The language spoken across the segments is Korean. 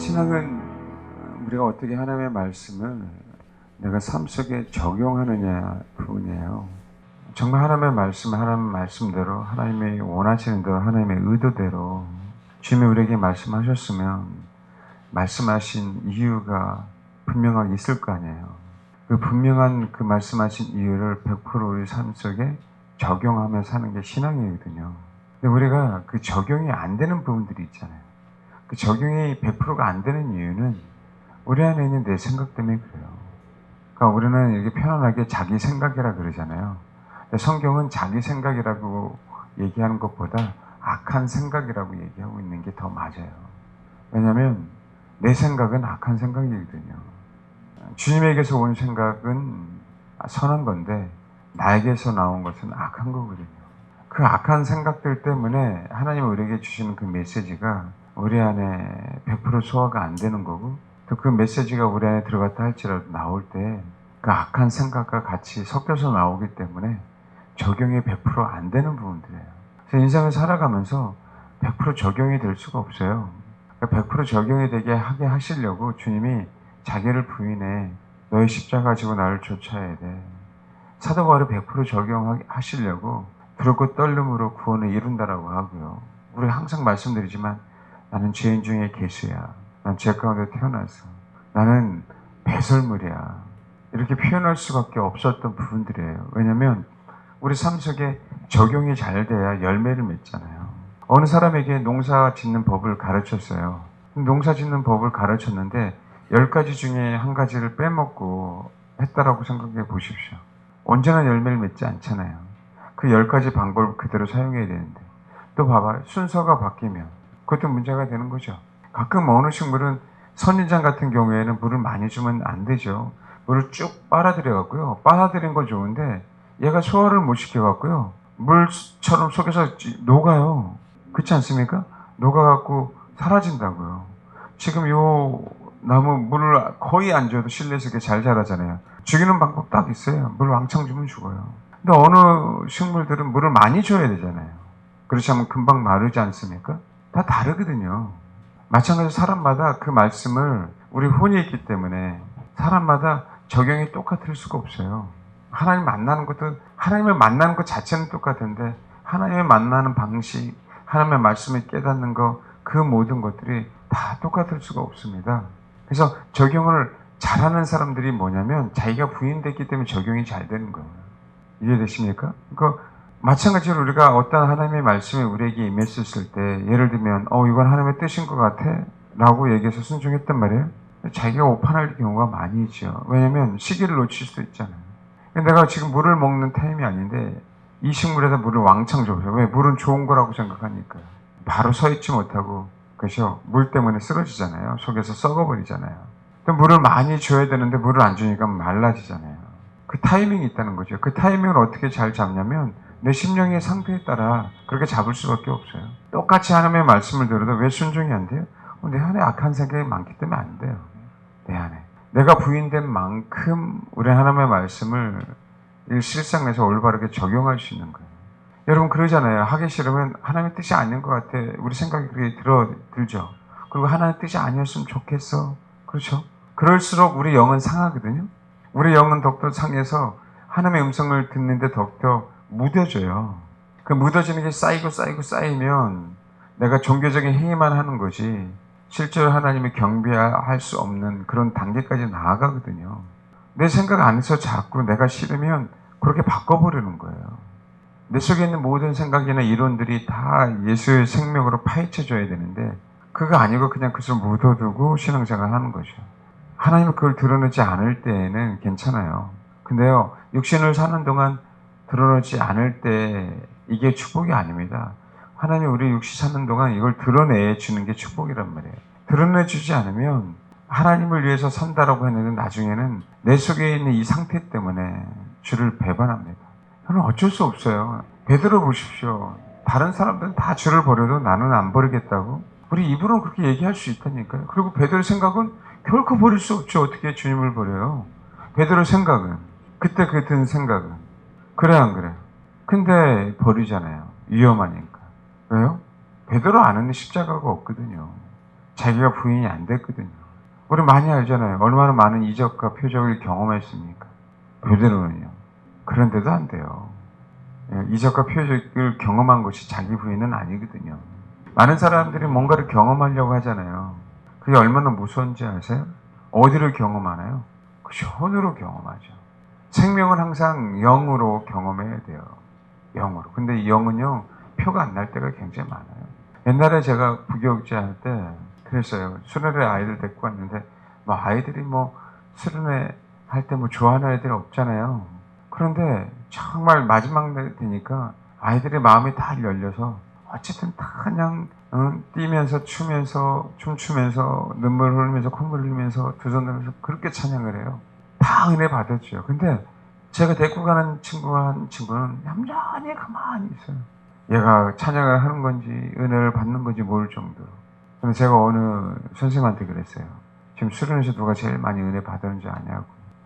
신앙은 우리가 어떻게 하나님의 말씀을 내가 삶 속에 적용하느냐 부분이에요. 정말 하나님의 말씀을 하나님의 말씀대로 하나님이 원하시는 대로 하나님의 의도대로 주님이 우리에게 말씀하셨으면 말씀하신 이유가 분명하게 있을 거 아니에요. 그 분명한 그 말씀하신 이유를 100% 우리 삶 속에 적용하며 사는 게 신앙이거든요. 근데 우리가 그 적용이 안 되는 부분들이 있잖아요. 그 적용이 100%가 안 되는 이유는 우리 안에 있는 내 생각 때문에 그래요. 그러니까 우리는 이렇게 편안하게 자기 생각이라 그러잖아요. 근데 성경은 자기 생각이라고 얘기하는 것보다 악한 생각이라고 얘기하고 있는 게 더 맞아요. 왜냐하면 내 생각은 악한 생각이거든요. 주님에게서 온 생각은 선한 건데 나에게서 나온 것은 악한 거거든요. 그 악한 생각들 때문에 하나님이 우리에게 주시는 그 메시지가 우리 안에 100% 소화가 안 되는 거고, 또 그 메시지가 우리 안에 들어갔다 할지라도 나올 때 그 악한 생각과 같이 섞여서 나오기 때문에 적용이 100% 안 되는 부분들이에요. 그래서 인생을 살아가면서 100% 적용이 될 수가 없어요. 100% 적용이 되게 하게 하시려고 주님이 자기를 부인해 너의 십자가 지고 나를 쫓아야 돼. 사도 바울이 100% 적용하시려고 두렵고 떨림으로 구원을 이룬다라고 하고요. 우리 항상 말씀드리지만 나는 죄인 중에 괴수야. 난 죄 가운데 태어나서. 나는 배설물이야. 이렇게 표현할 수밖에 없었던 부분들이에요. 왜냐하면 우리 삶 속에 적용이 잘 돼야 열매를 맺잖아요. 어느 사람에게 농사 짓는 법을 가르쳤어요. 농사 짓는 법을 가르쳤는데 10가지 중에 한 가지를 빼먹고 했다라고 생각해 보십시오. 언제나 열매를 맺지 않잖아요. 그 10가지 방법을 그대로 사용해야 되는데 또 봐봐요. 순서가 바뀌면 그것도 문제가 되는 거죠. 가끔 어느 식물은 선인장 같은 경우에는 물을 많이 주면 안 되죠. 물을 쭉 빨아들여갖고요. 빨아들인 건 좋은데 얘가 소화를 못 시켜갖고요. 물처럼 속에서 녹아요. 그렇지 않습니까? 녹아갖고 사라진다고요. 지금 요 나무 물을 거의 안 줘도 실내에서 이렇게 잘 자라잖아요. 죽이는 방법 딱 있어요. 물 왕창 주면 죽어요. 근데 어느 식물들은 물을 많이 줘야 되잖아요. 그렇지 않으면 금방 마르지 않습니까? 다 다르거든요. 마찬가지로 사람마다 그 말씀을 우리 혼이 있기 때문에 사람마다 적용이 똑같을 수가 없어요. 하나님 만나는 것도 하나님을 만나는 것 자체는 똑같은데 하나님을 만나는 방식, 하나님의 말씀을 깨닫는 것, 그 모든 것들이 다 똑같을 수가 없습니다. 그래서 적용을 잘하는 사람들이 뭐냐면 자기가 부인됐기 때문에 적용이 잘 되는 거예요. 이해되십니까? 그러니까 마찬가지로 우리가 어떤 하나님의 말씀이 우리에게 임했을 때 예를 들면 이건 하나님의 뜻인 것 같아 라고 얘기해서 순종했단 말이에요. 자기가 오판할 경우가 많이 있죠. 왜냐하면 시기를 놓칠 수도 있잖아요. 내가 지금 물을 먹는 타임이 아닌데 이 식물에다 물을 왕창 줘서 왜? 물은 좋은 거라고 생각하니까 바로 서 있지 못하고 그죠? 물 때문에 쓰러지잖아요. 속에서 썩어버리잖아요. 또 물을 많이 줘야 되는데 물을 안 주니까 말라지잖아요. 그 타이밍이 있다는 거죠. 그 타이밍을 어떻게 잘 잡냐면 내 심령의 상태에 따라 그렇게 잡을 수밖에 없어요. 똑같이 하나님의 말씀을 들어도 왜 순종이 안 돼요? 내 안에 악한 생각이 많기 때문에 안 돼요. 내 안에. 내가 부인된 만큼 우리 하나님의 말씀을 실생에서 올바르게 적용할 수 있는 거예요. 여러분 그러잖아요. 하기 싫으면 하나님의 뜻이 아닌 것 같아. 우리 생각이 그렇게 들죠. 그리고 하나님의 뜻이 아니었으면 좋겠어. 그렇죠? 그럴수록 우리 영은 상하거든요. 우리 영은 더욱더 상해서 하나님의 음성을 듣는데 더욱더 무뎌져요. 그 무뎌지는 게 쌓이면 내가 종교적인 행위만 하는 거지 실제로 하나님을 경배할 수 없는 그런 단계까지 나아가거든요. 내 생각 안에서 자꾸 내가 싫으면 그렇게 바꿔버리는 거예요. 내 속에 있는 모든 생각이나 이론들이 다 예수의 생명으로 파헤쳐져야 되는데 그거 아니고 그냥 그것을 묻어두고 신앙생활 하는 거죠. 하나님은 그걸 드러내지 않을 때에는 괜찮아요. 근데요, 육신을 사는 동안 드러내지 않을 때 이게 축복이 아닙니다. 하나님 우리 육신 사는 동안 이걸 드러내주는 게 축복이란 말이에요. 드러내주지 않으면 하나님을 위해서 산다라고 했는데 나중에는 내 속에 있는 이 상태 때문에 주를 배반합니다. 저는 어쩔 수 없어요. 베드로 보십시오. 다른 사람들은 다 주를 버려도 나는 안 버리겠다고. 우리 입으로는 그렇게 얘기할 수 있다니까요. 그리고 베드로의 생각은 결코 버릴 수 없죠. 어떻게 주님을 버려요. 베드로의 생각은 그때 그 든 생각은 그래 안 그래? 근데 버리잖아요. 위험하니까. 왜요? 베드로 안에는 십자가가 없거든요. 자기가 부인이 안 됐거든요. 우리 많이 알잖아요. 얼마나 많은 이적과 표적을 경험했습니까? 베드로는요. 그런데도 안 돼요. 이적과 표적을 경험한 것이 자기 부인은 아니거든요. 많은 사람들이 뭔가를 경험하려고 하잖아요. 그게 얼마나 무서운지 아세요? 어디를 경험하나요? 그 혼으로 경험하죠. 생명은 항상 영으로 경험해야 돼요. 영으로. 근데 이 영은요, 표가 안 날 때가 굉장히 많아요. 옛날에 제가 부교육자 할 때 그랬어요. 수련회 아이들 데리고 왔는데, 아이들이 수련회 할 때 좋아하는 애들이 없잖아요. 그런데 정말 마지막 날 되니까 아이들의 마음이 다 열려서 어쨌든 다 그냥 뛰면서 추면서 춤추면서 눈물 흘리면서 콧물 흘리면서 두 손 들면서 그렇게 찬양을 해요. 다 은혜 받았죠. 근데 제가 데리고 가는 한 친구는 얌전히 가만히 있어요. 얘가 찬양을 하는 건지 은혜를 받는 건지 모를 정도로. 근데 제가 어느 선생님한테 그랬어요. 지금 수련회에서 누가 제일 많이 은혜 받았는지 아냐고.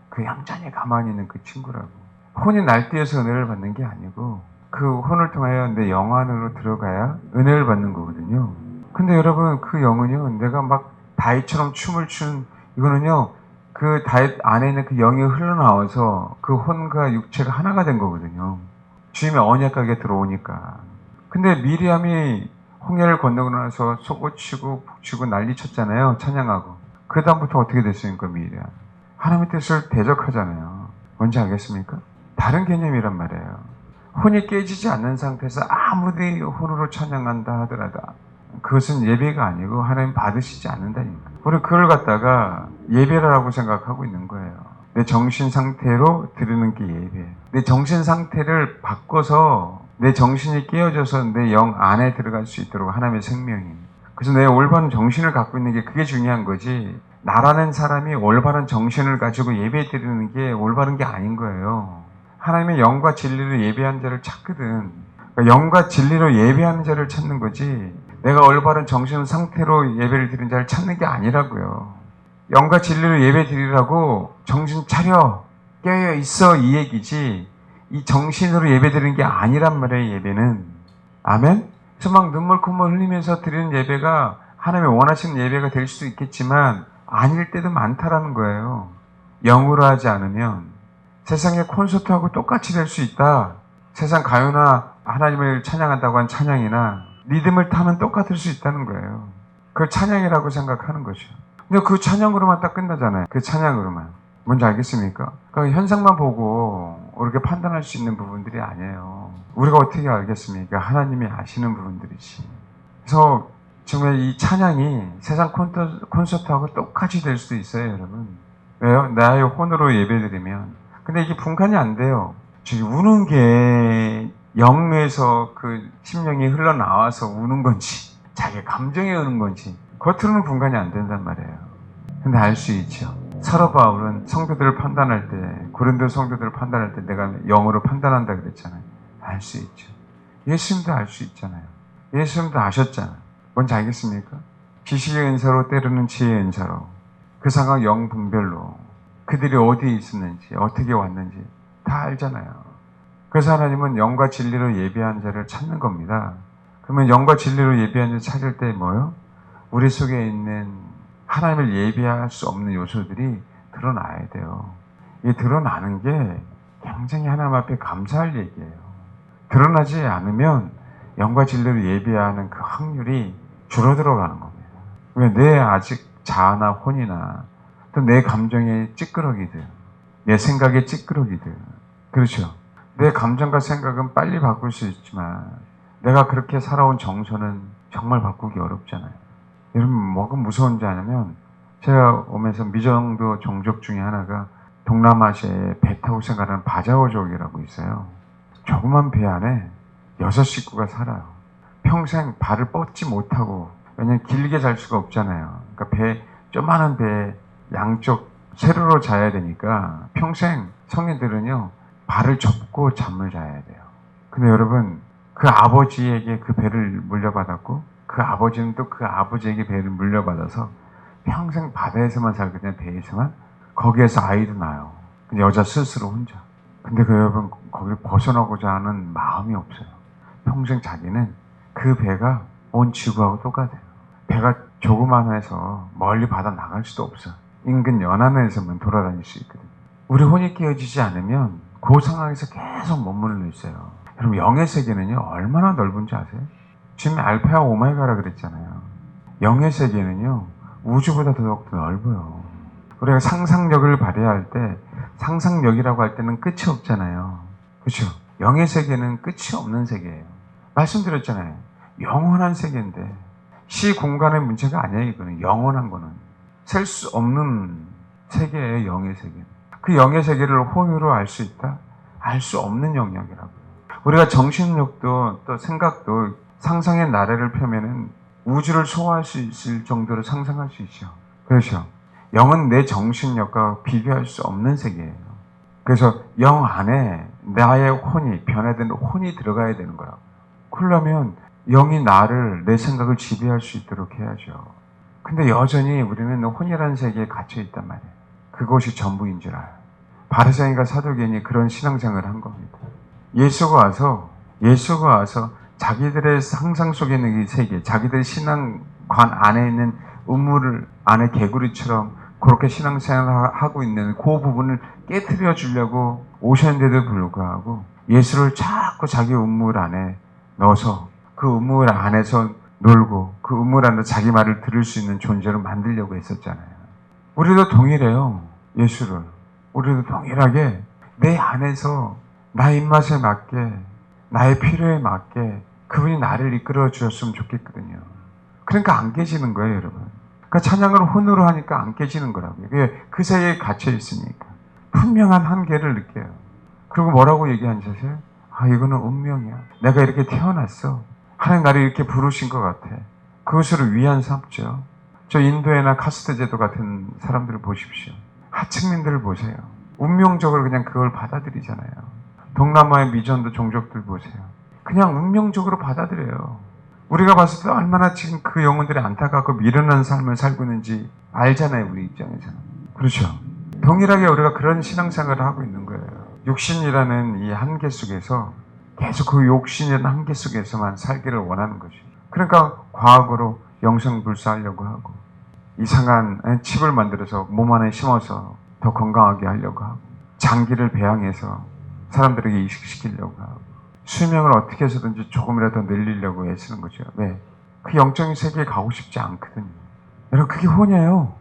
그 얌전히 가만히 있는 그 친구라고. 혼이 날뛰어서 은혜를 받는 게 아니고 그 혼을 통하여 내 영 안으로 들어가야 은혜를 받는 거거든요. 근데 여러분 그 영은요, 내가 막 다윗처럼 춤을 추는 이거는요, 그 다윗 안에 있는 그 영이 흘러나와서 그 혼과 육체가 하나가 된 거거든요. 주님의 언약하게 들어오니까. 근데 미리암이 홍해를 건너고 나서 속옷치고 북치고 난리 쳤잖아요. 찬양하고. 그 다음부터 어떻게 됐습니까, 미리암? 하나님의 뜻을 대적하잖아요. 뭔지 알겠습니까? 다른 개념이란 말이에요. 혼이 깨지지 않는 상태에서 아무리 혼으로 찬양한다 하더라도 그것은 예배가 아니고 하나님 받으시지 않는다니까. 우리 그걸 갖다가 예배라고 생각하고 있는 거예요. 내 정신 상태로 드리는 게 예배. 내 정신 상태를 바꿔서 내 정신이 깨어져서 내 영 안에 들어갈 수 있도록 하나님의 생명이. 그래서 내 올바른 정신을 갖고 있는 게 그게 중요한 거지. 나라는 사람이 올바른 정신을 가지고 예배 드리는 게 올바른 게 아닌 거예요. 하나님의 영과 진리로 예배하는 자를 찾거든. 그러니까 영과 진리로 예배하는 자를 찾는 거지. 내가 올바른 정신 상태로 예배를 드리는 자를 찾는 게 아니라고요. 영과 진리로 예배 드리라고 정신 차려 깨어 있어 이 얘기지. 이 정신으로 예배 드리는 게 아니란 말이에요. 예배는. 아멘. 그래서 막 눈물 콧물 흘리면서 드리는 예배가 하나님의 원하시는 예배가 될 수도 있겠지만 아닐 때도 많다라는 거예요. 영으로 하지 않으면 세상의 콘서트하고 똑같이 될 수 있다. 세상 가요나 하나님을 찬양한다고 한 찬양이나 리듬을 타면 똑같을 수 있다는 거예요. 그걸 찬양이라고 생각하는 거죠. 근데 그 찬양으로만 딱 끝나잖아요. 그 찬양으로만. 뭔지 알겠습니까? 그러니까 현상만 보고 이렇게 판단할 수 있는 부분들이 아니에요. 우리가 어떻게 알겠습니까? 하나님이 아시는 부분들이지. 그래서 정말 이 찬양이 세상 콘서트하고 똑같이 될 수도 있어요, 여러분. 왜요? 나의 혼으로 예배드리면. 근데 이게 분간이 안 돼요. 저기 우는 게 영에서 그 심령이 흘러나와서 우는 건지, 자기 감정에 우는 건지, 겉으로는 분간이 안 된단 말이에요. 근데 알 수 있죠. 사도 바울은 성도들을 판단할 때, 고린도 성도들을 판단할 때 내가 영으로 판단한다 그랬잖아요. 알 수 있죠. 예수님도 알 수 있잖아요. 예수님도 아셨잖아요. 뭔지 알겠습니까? 지식의 은사로 때로는 지혜의 은사로 그 상황 영분별로 그들이 어디에 있었는지 어떻게 왔는지 다 알잖아요. 그래서 하나님은 영과 진리로 예배한 자를 찾는 겁니다. 그러면 영과 진리로 예배한 자 찾을 때 뭐요? 우리 속에 있는 하나님을 예배할 수 없는 요소들이 드러나야 돼요. 이 드러나는 게 굉장히 하나님 앞에 감사할 얘기예요. 드러나지 않으면 영과 진리로 예배하는 그 확률이 줄어들어가는 겁니다. 왜? 내 아직 자아나 혼이나 또 내 감정의 찌끄러기들, 내 생각의 찌끄러기들. 그렇죠. 내 감정과 생각은 빨리 바꿀 수 있지만 내가 그렇게 살아온 정서는 정말 바꾸기 어렵잖아요. 여러분 뭐가 무서운지 아냐면 제가 오면서 미정도 종족 중에 하나가 동남아시아에 배 타고 생활하는 바자오족이라고 있어요. 조그만 배 안에 6식구가 살아요. 평생 발을 뻗지 못하고, 왜냐면 길게 잘 수가 없잖아요. 그러니까 조그마한 배 양쪽 세로로 자야 되니까 평생 성인들은요, 발을 접고 잠을 자야 돼요. 근데 여러분, 그 아버지에게 그 배를 물려받았고, 그 아버지는 또 그 아버지에게 배를 물려받아서 평생 바다에서만 살거든요, 배에서만. 거기에서 아이도 낳아요. 근데 여자 스스로 혼자. 근데 그 여러분, 거기를 벗어나고자 하는 마음이 없어요. 평생 자기는 그 배가 온 지구하고 똑같아요. 배가 조그만해서 멀리 바다 나갈 수도 없어. 인근 연안에서만 돌아다닐 수 있거든. 우리 혼이 깨어지지 않으면 그 상황에서 계속 머무르고 있어요. 여러분, 영의 세계는요 얼마나 넓은지 아세요? 지금 알파와 오메가라 그랬잖아요. 영의 세계는요 우주보다 더욱더 넓어요. 우리가 상상력을 발휘할 때, 상상력이라고 할 때는 끝이 없잖아요. 그렇죠? 영의 세계는 끝이 없는 세계예요. 말씀드렸잖아요. 영원한 세계인데 시 공간의 문제가 아니에요. 이거는 영원한 거는 셀 수 없는 세계예요. 영의 세계. 그 영의 세계를 혼으로 알 수 있다? 알 수 없는 영역이라고요. 우리가 정신력도 또 생각도 상상의 나래를 펴면은 우주를 소화할 수 있을 정도로 상상할 수 있죠. 그렇죠? 영은 내 정신력과 비교할 수 없는 세계예요. 그래서 영 안에 나의 혼이, 변화된 혼이 들어가야 되는 거라고. 그러려면 영이 나를, 내 생각을 지배할 수 있도록 해야죠. 근데 여전히 우리는 혼이라는 세계에 갇혀 있단 말이에요. 그것이 전부인 줄 알아요. 바리새인과 사두개인이 그런 신앙생활을 한 겁니다. 예수가 와서 자기들의 상상 속에 있는 이 세계, 자기들의 신앙관 안에 있는 우물 안에 개구리처럼 그렇게 신앙생활을 하고 있는 그 부분을 깨트려 주려고 오셨는데도 불구하고 예수를 자꾸 자기 우물 안에 넣어서 그 우물 안에서 놀고 그 우물 안에서 자기 말을 들을 수 있는 존재로 만들려고 했었잖아요. 우리도 동일해요. 예수를. 우리도 동일하게 내 안에서 나의 입맛에 맞게, 나의 필요에 맞게 그분이 나를 이끌어 주셨으면 좋겠거든요. 그러니까 안 깨지는 거예요, 여러분. 그러니까 찬양을 혼으로 하니까 안 깨지는 거라고요. 그 사이에 갇혀 있으니까. 분명한 한계를 느껴요. 그리고 뭐라고 얘기하는지 아세요? 아, 이거는 운명이야. 내가 이렇게 태어났어. 하나님 나를 이렇게 부르신 것 같아. 그것으로 위안 삼죠. 저 인도에나 카스트 제도 같은 사람들을 보십시오. 하층민들을 보세요. 운명적으로 그냥 그걸 받아들이잖아요. 동남아의 미전도 종족들 보세요. 그냥 운명적으로 받아들여요. 우리가 봤을 때 얼마나 지금 그 영혼들이 안타깝고 미련한 삶을 살고 있는지 알잖아요. 우리 입장에서는. 그렇죠. 동일하게 우리가 그런 신앙생활을 하고 있는 거예요. 육신이라는 이 한계 속에서 계속 그 욕심이라는 한계 속에서만 살기를 원하는 거죠. 그러니까 과학으로 영성불사하려고 하고 이상한 칩을 만들어서 몸 안에 심어서 더 건강하게 하려고 하고 장기를 배양해서 사람들에게 이식시키려고 하고 수명을 어떻게 해서든지 조금이라도 늘리려고 애쓰는 거죠. 왜? 그 영적인 세계에 가고 싶지 않거든요. 여러분, 그게 혼이에요.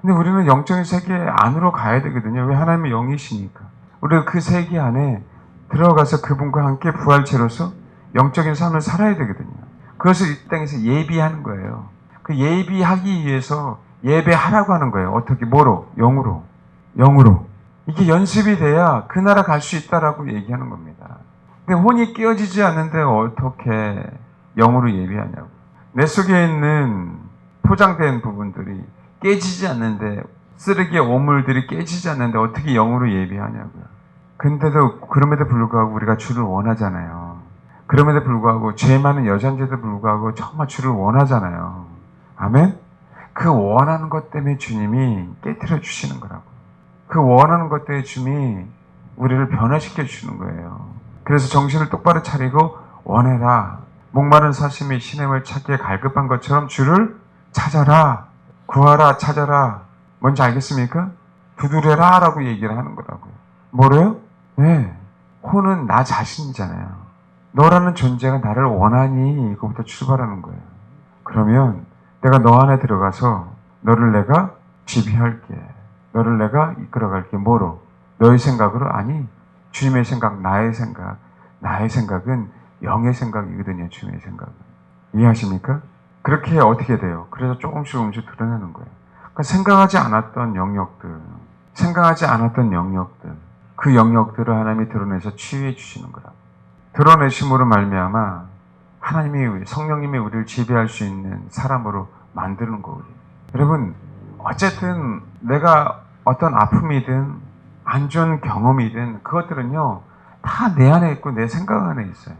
근데 우리는 영적인 세계 안으로 가야 되거든요. 왜? 하나님의 영이시니까. 우리가 그 세계 안에 들어가서 그분과 함께 부활체로서 영적인 삶을 살아야 되거든요. 그것을 이 땅에서 예비하는 거예요. 그 예비하기 위해서 예배하라고 하는 거예요. 어떻게? 뭐로? 영으로. 영으로. 이게 연습이 돼야 그 나라 갈 수 있다라고 얘기하는 겁니다. 근데 혼이 깨어지지 않는데 어떻게 영으로 예배하냐고. 내 속에 있는 포장된 부분들이 깨지지 않는데, 쓰레기의 오물들이 깨지지 않는데 어떻게 영으로 예배하냐고요. 근데도 그럼에도 불구하고 우리가 주를 원하잖아요. 그럼에도 불구하고 죄 많은 여잔데도 불구하고 정말 주를 원하잖아요. 아멘? 그 원하는 것 때문에 주님이 깨트려 주시는 거라고. 그 원하는 것 때문에 주님이 우리를 변화시켜 주시는 거예요. 그래서 정신을 똑바로 차리고 원해라. 목마른 사슴이 시냇을 찾기에 갈급한 것처럼 주를 찾아라. 구하라, 찾아라. 뭔지 알겠습니까? 두드려라 라고 얘기를 하는 거라고요. 뭐래요? 네. 혼은 나 자신이잖아요. 너라는 존재가 나를 원하니 이거부터 출발하는 거예요. 그러면 내가 너 안에 들어가서 너를 내가 지배할게. 너를 내가 이끌어갈게. 뭐로? 너의 생각으로? 아니, 주님의 생각, 나의 생각. 나의 생각은 영의 생각이거든요. 주님의 생각은. 이해하십니까? 그렇게 어떻게 돼요? 그래서 조금씩 드러내는 거예요. 그러니까 생각하지 않았던 영역들, 그 영역들을 하나님이 드러내서 치유해 주시는 거라고. 드러내심으로 말미암아 하나님이, 성령님이 우리를 지배할 수 있는 사람으로 만드는 거거든요. 여러분, 어쨌든 내가 어떤 아픔이든 안 좋은 경험이든 그것들은요 다 내 안에 있고 내 생각 안에 있어요.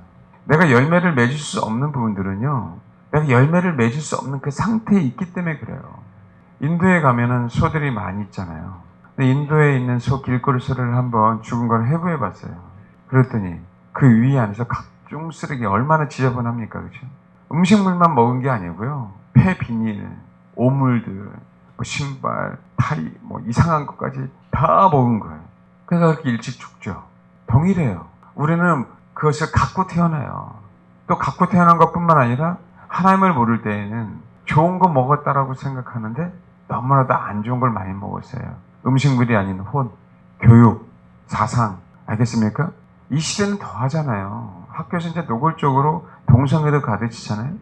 내가 열매를 맺을 수 없는 부분들은요, 내가 열매를 맺을 수 없는 그 상태에 있기 때문에 그래요. 인도에 가면은 소들이 많이 있잖아요. 근데 인도에 있는 소 길거리소를 한번 죽은 걸 해부해 봤어요. 그랬더니 그 위 안에서 각종 쓰레기 얼마나 지저분합니까? 그렇죠? 음식물만 먹은 게 아니고요. 폐 비닐, 오물들, 뭐 신발, 타이, 뭐 이상한 것까지 다 먹은 거예요. 그러니까 그렇게 일찍 죽죠. 동일해요. 우리는 그것을 갖고 태어나요. 또 갖고 태어난 것뿐만 아니라 하나님을 모를 때에는 좋은 거 먹었다라고 생각하는데 너무나도 안 좋은 걸 많이 먹었어요. 음식물이 아닌 혼, 교육, 사상. 알겠습니까? 이 시대는 더 하잖아요. 학교에서 이제 노골적으로 동성애를 가르치잖아요.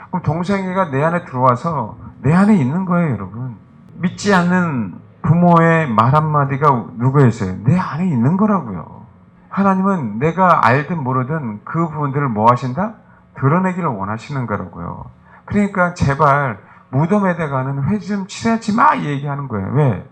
그럼 동성애가 내 안에 들어와서 내 안에 있는 거예요, 여러분. 믿지 않는 부모의 말 한마디가 누구였어요? 내 안에 있는 거라고요. 하나님은 내가 알든 모르든 그 부분들을 뭐 하신다? 드러내기를 원하시는 거라고요. 그러니까 제발 무덤에다가는 회 좀 칠하지 마 얘기하는 거예요. 왜?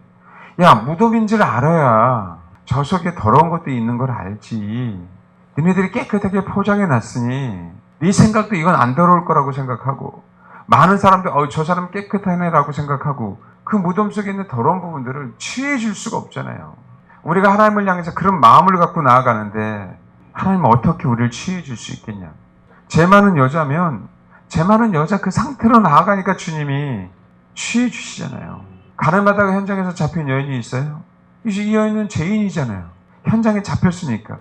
야, 무덤인 줄 알아야 저 속에 더러운 것도 있는 걸 알지. 너희들이 깨끗하게 포장해 놨으니 네 생각도 이건 안 더러울 거라고 생각하고 많은 사람들 저 사람 깨끗하네라고 생각하고 그 무덤 속에 있는 더러운 부분들을 취해 줄 수가 없잖아요. 우리가 하나님을 향해서 그런 마음을 갖고 나아가는데 하나님은 어떻게 우리를 취해 줄 수 있겠냐. 제 많은 여자면 제 많은 여자 그 상태로 나아가니까 주님이 취해 주시잖아요. 가늠하다가 현장에서 잡힌 여인이 있어요. 이제 이 여인은 죄인이잖아요. 현장에 잡혔으니까.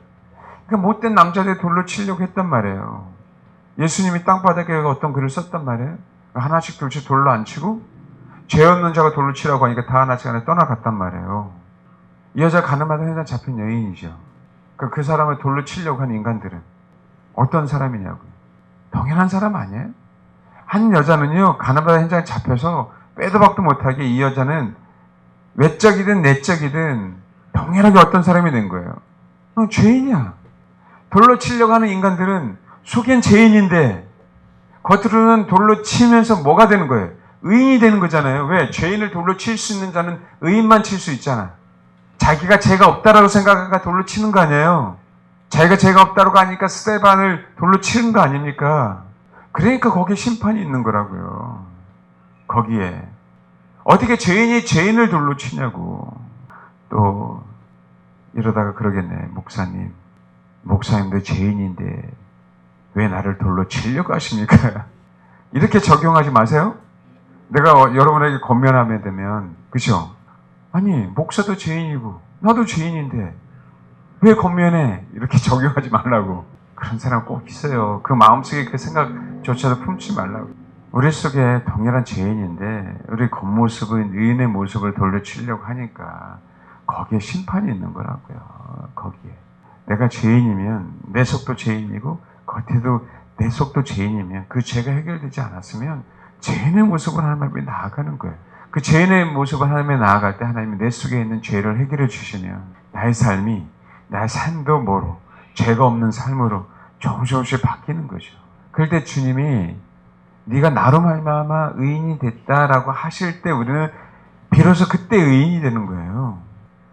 그러니까 못된 남자들 돌로 치려고 했단 말이에요. 예수님이 땅바닥에 어떤 글을 썼단 말이에요. 하나씩 둘씩 돌로 안 치고 죄 없는 자가 돌로 치라고 하니까 다 하나씩 하나 떠나갔단 말이에요. 이 여자 가늠하다 현장 잡힌 여인이죠. 그러니까 그 사람을 돌로 치려고 한 인간들은 어떤 사람이냐고요. 당연한 사람 아니에요? 한 여자는요, 가늠하다 현장에 잡혀서 빼도 박도 못하게 이 여자는 외적이든 내적이든 동일하게 어떤 사람이 된 거예요. 죄인이야. 돌로 치려고 하는 인간들은 속엔 죄인인데 겉으로는 돌로 치면서 뭐가 되는 거예요? 의인이 되는 거잖아요. 왜? 죄인을 돌로 칠 수 있는 자는 의인만 칠 수 있잖아. 자기가 죄가 없다라고 생각하니까 돌로 치는 거 아니에요. 자기가 죄가 없다고 하니까 스테반을 돌로 치는 거 아닙니까? 그러니까 거기에 심판이 있는 거라고요. 거기에. 어떻게 죄인이 죄인을 돌로 치냐고. 또 이러다가 그러겠네. 목사님도 죄인인데 왜 나를 돌로 치려고 하십니까? 이렇게 적용하지 마세요. 내가 여러분에게 권면하면 되면, 그죠? 아니, 목사도 죄인이고 나도 죄인인데 왜 권면해? 이렇게 적용하지 말라고. 그런 사람 꼭 있어요. 그 마음속에 그 생각조차도 품지 말라고. 우리 속에 동일한 죄인인데 우리 겉모습은 의인의 모습을 돌려 치려고 하니까 거기에 심판이 있는 거라고요. 거기에. 내가 죄인이면 내 속도 죄인이고 겉에도 내 속도 죄인이면 그 죄가 해결되지 않았으면 죄인의 모습을 하나님 앞에 나아가는 거예요. 그 죄인의 모습을 하나님에 나아갈 때 하나님이 내 속에 있는 죄를 해결해 주시면 나의 삶도 뭐로 죄가 없는 삶으로 조금씩 바뀌는 거죠. 그럴 때 주님이 네가 나로 말미암아 의인이 됐다라고 하실 때 우리는 비로소 그때 의인이 되는 거예요.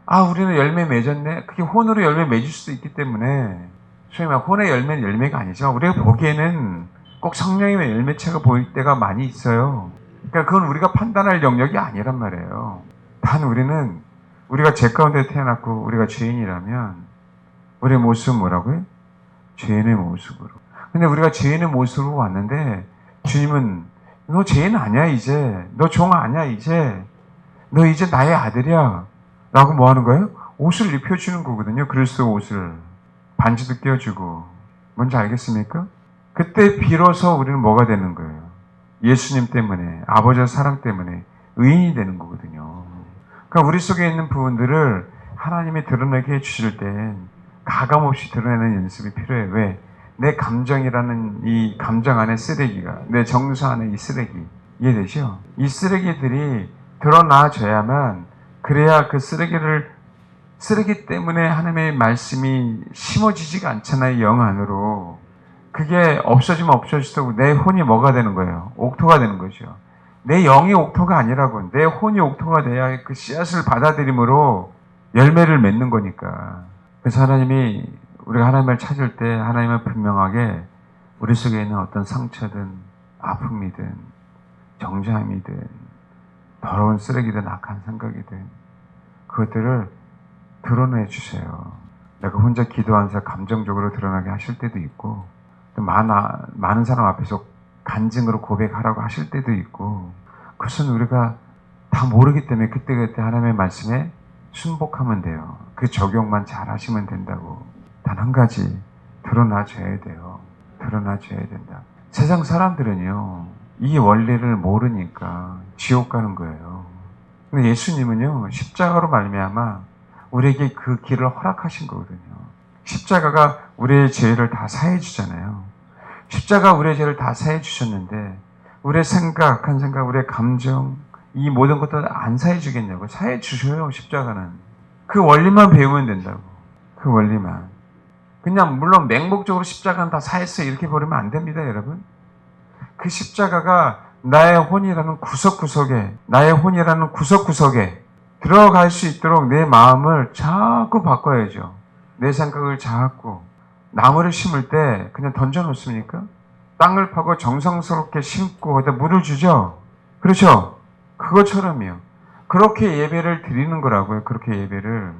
아, 우리는 열매 맺었네. 그게 혼으로 열매 맺을 수도 있기 때문에 소위 말해 혼의 열매는 열매가 아니죠. 우리가 보기에는 꼭 성령의 열매체가 보일 때가 많이 있어요. 그러니까 그건 우리가 판단할 영역이 아니란 말이에요. 단 우리는 우리가 죄 가운데 태어났고 우리가 죄인이라면 우리의 모습은 뭐라고요? 죄인의 모습으로. 근데 우리가 죄인의 모습으로 왔는데 주님은 너 죄인 아니야 이제. 너 종 아니야 이제. 너 이제 나의 아들이야. 라고 뭐 하는 거예요? 옷을 입혀주는 거거든요. 그리스도 옷을. 반지도 끼워주고. 뭔지 알겠습니까? 그때 비로소 우리는 뭐가 되는 거예요? 예수님 때문에, 아버지의 사랑 때문에 의인이 되는 거거든요. 그러니까 우리 속에 있는 부분들을 하나님이 드러내게 해주실 땐 가감없이 드러내는 연습이 필요해요. 왜? 내 감정이라는 이 감정 안에 쓰레기가, 내 정서 안에 이 쓰레기, 이해되죠? 이 쓰레기들이 드러나줘야만, 그래야 그 쓰레기 때문에 하나님의 말씀이 심어지지가 않잖아요, 영 안으로. 그게 없어지면 없어질수록 내 혼이 뭐가 되는 거예요? 옥토가 되는 거죠. 내 영이 옥토가 아니라고. 내 혼이 옥토가 돼야 그 씨앗을 받아들임으로 열매를 맺는 거니까. 그래서 하나님이 우리가 하나님을 찾을 때 하나님은 분명하게 우리 속에 있는 어떤 상처든 아픔이든 정죄함이든 더러운 쓰레기든 악한 생각이든 그것들을 드러내 주세요. 내가 혼자 기도하면서 감정적으로 드러나게 하실 때도 있고 또 많은 사람 앞에서 간증으로 고백하라고 하실 때도 있고 그것은 우리가 다 모르기 때문에 그때그때 하나님의 말씀에 순복하면 돼요. 그 적용만 잘 하시면 된다고. 단 한 가지, 드러나줘야 돼요. 드러나줘야 된다. 세상 사람들은요, 이 원리를 모르니까 지옥 가는 거예요. 근데 예수님은요, 십자가로 말미암아 우리에게 그 길을 허락하신 거거든요. 십자가가 우리의 죄를 다 사해 주잖아요. 십자가 우리의 죄를 다 사해 주셨는데 우리의 생각, 악한 생각, 우리의 감정, 이 모든 것들 안 사해 주겠냐고. 사해 주셔요, 십자가는. 그 원리만 배우면 된다고. 그 원리만. 그냥 물론 맹목적으로 십자가는 다 사했어요 이렇게 버리면 안 됩니다, 여러분. 그 십자가가 나의 혼이라는 구석구석에, 나의 혼이라는 구석구석에 들어갈 수 있도록 내 마음을 자꾸 바꿔야죠. 내 생각을 자꾸. 나무를 심을 때 그냥 던져놓습니까? 땅을 파고 정성스럽게 심고 거기다 물을 주죠. 그렇죠? 그것처럼요. 그렇게 예배를 드리는 거라고요. 그렇게 예배를.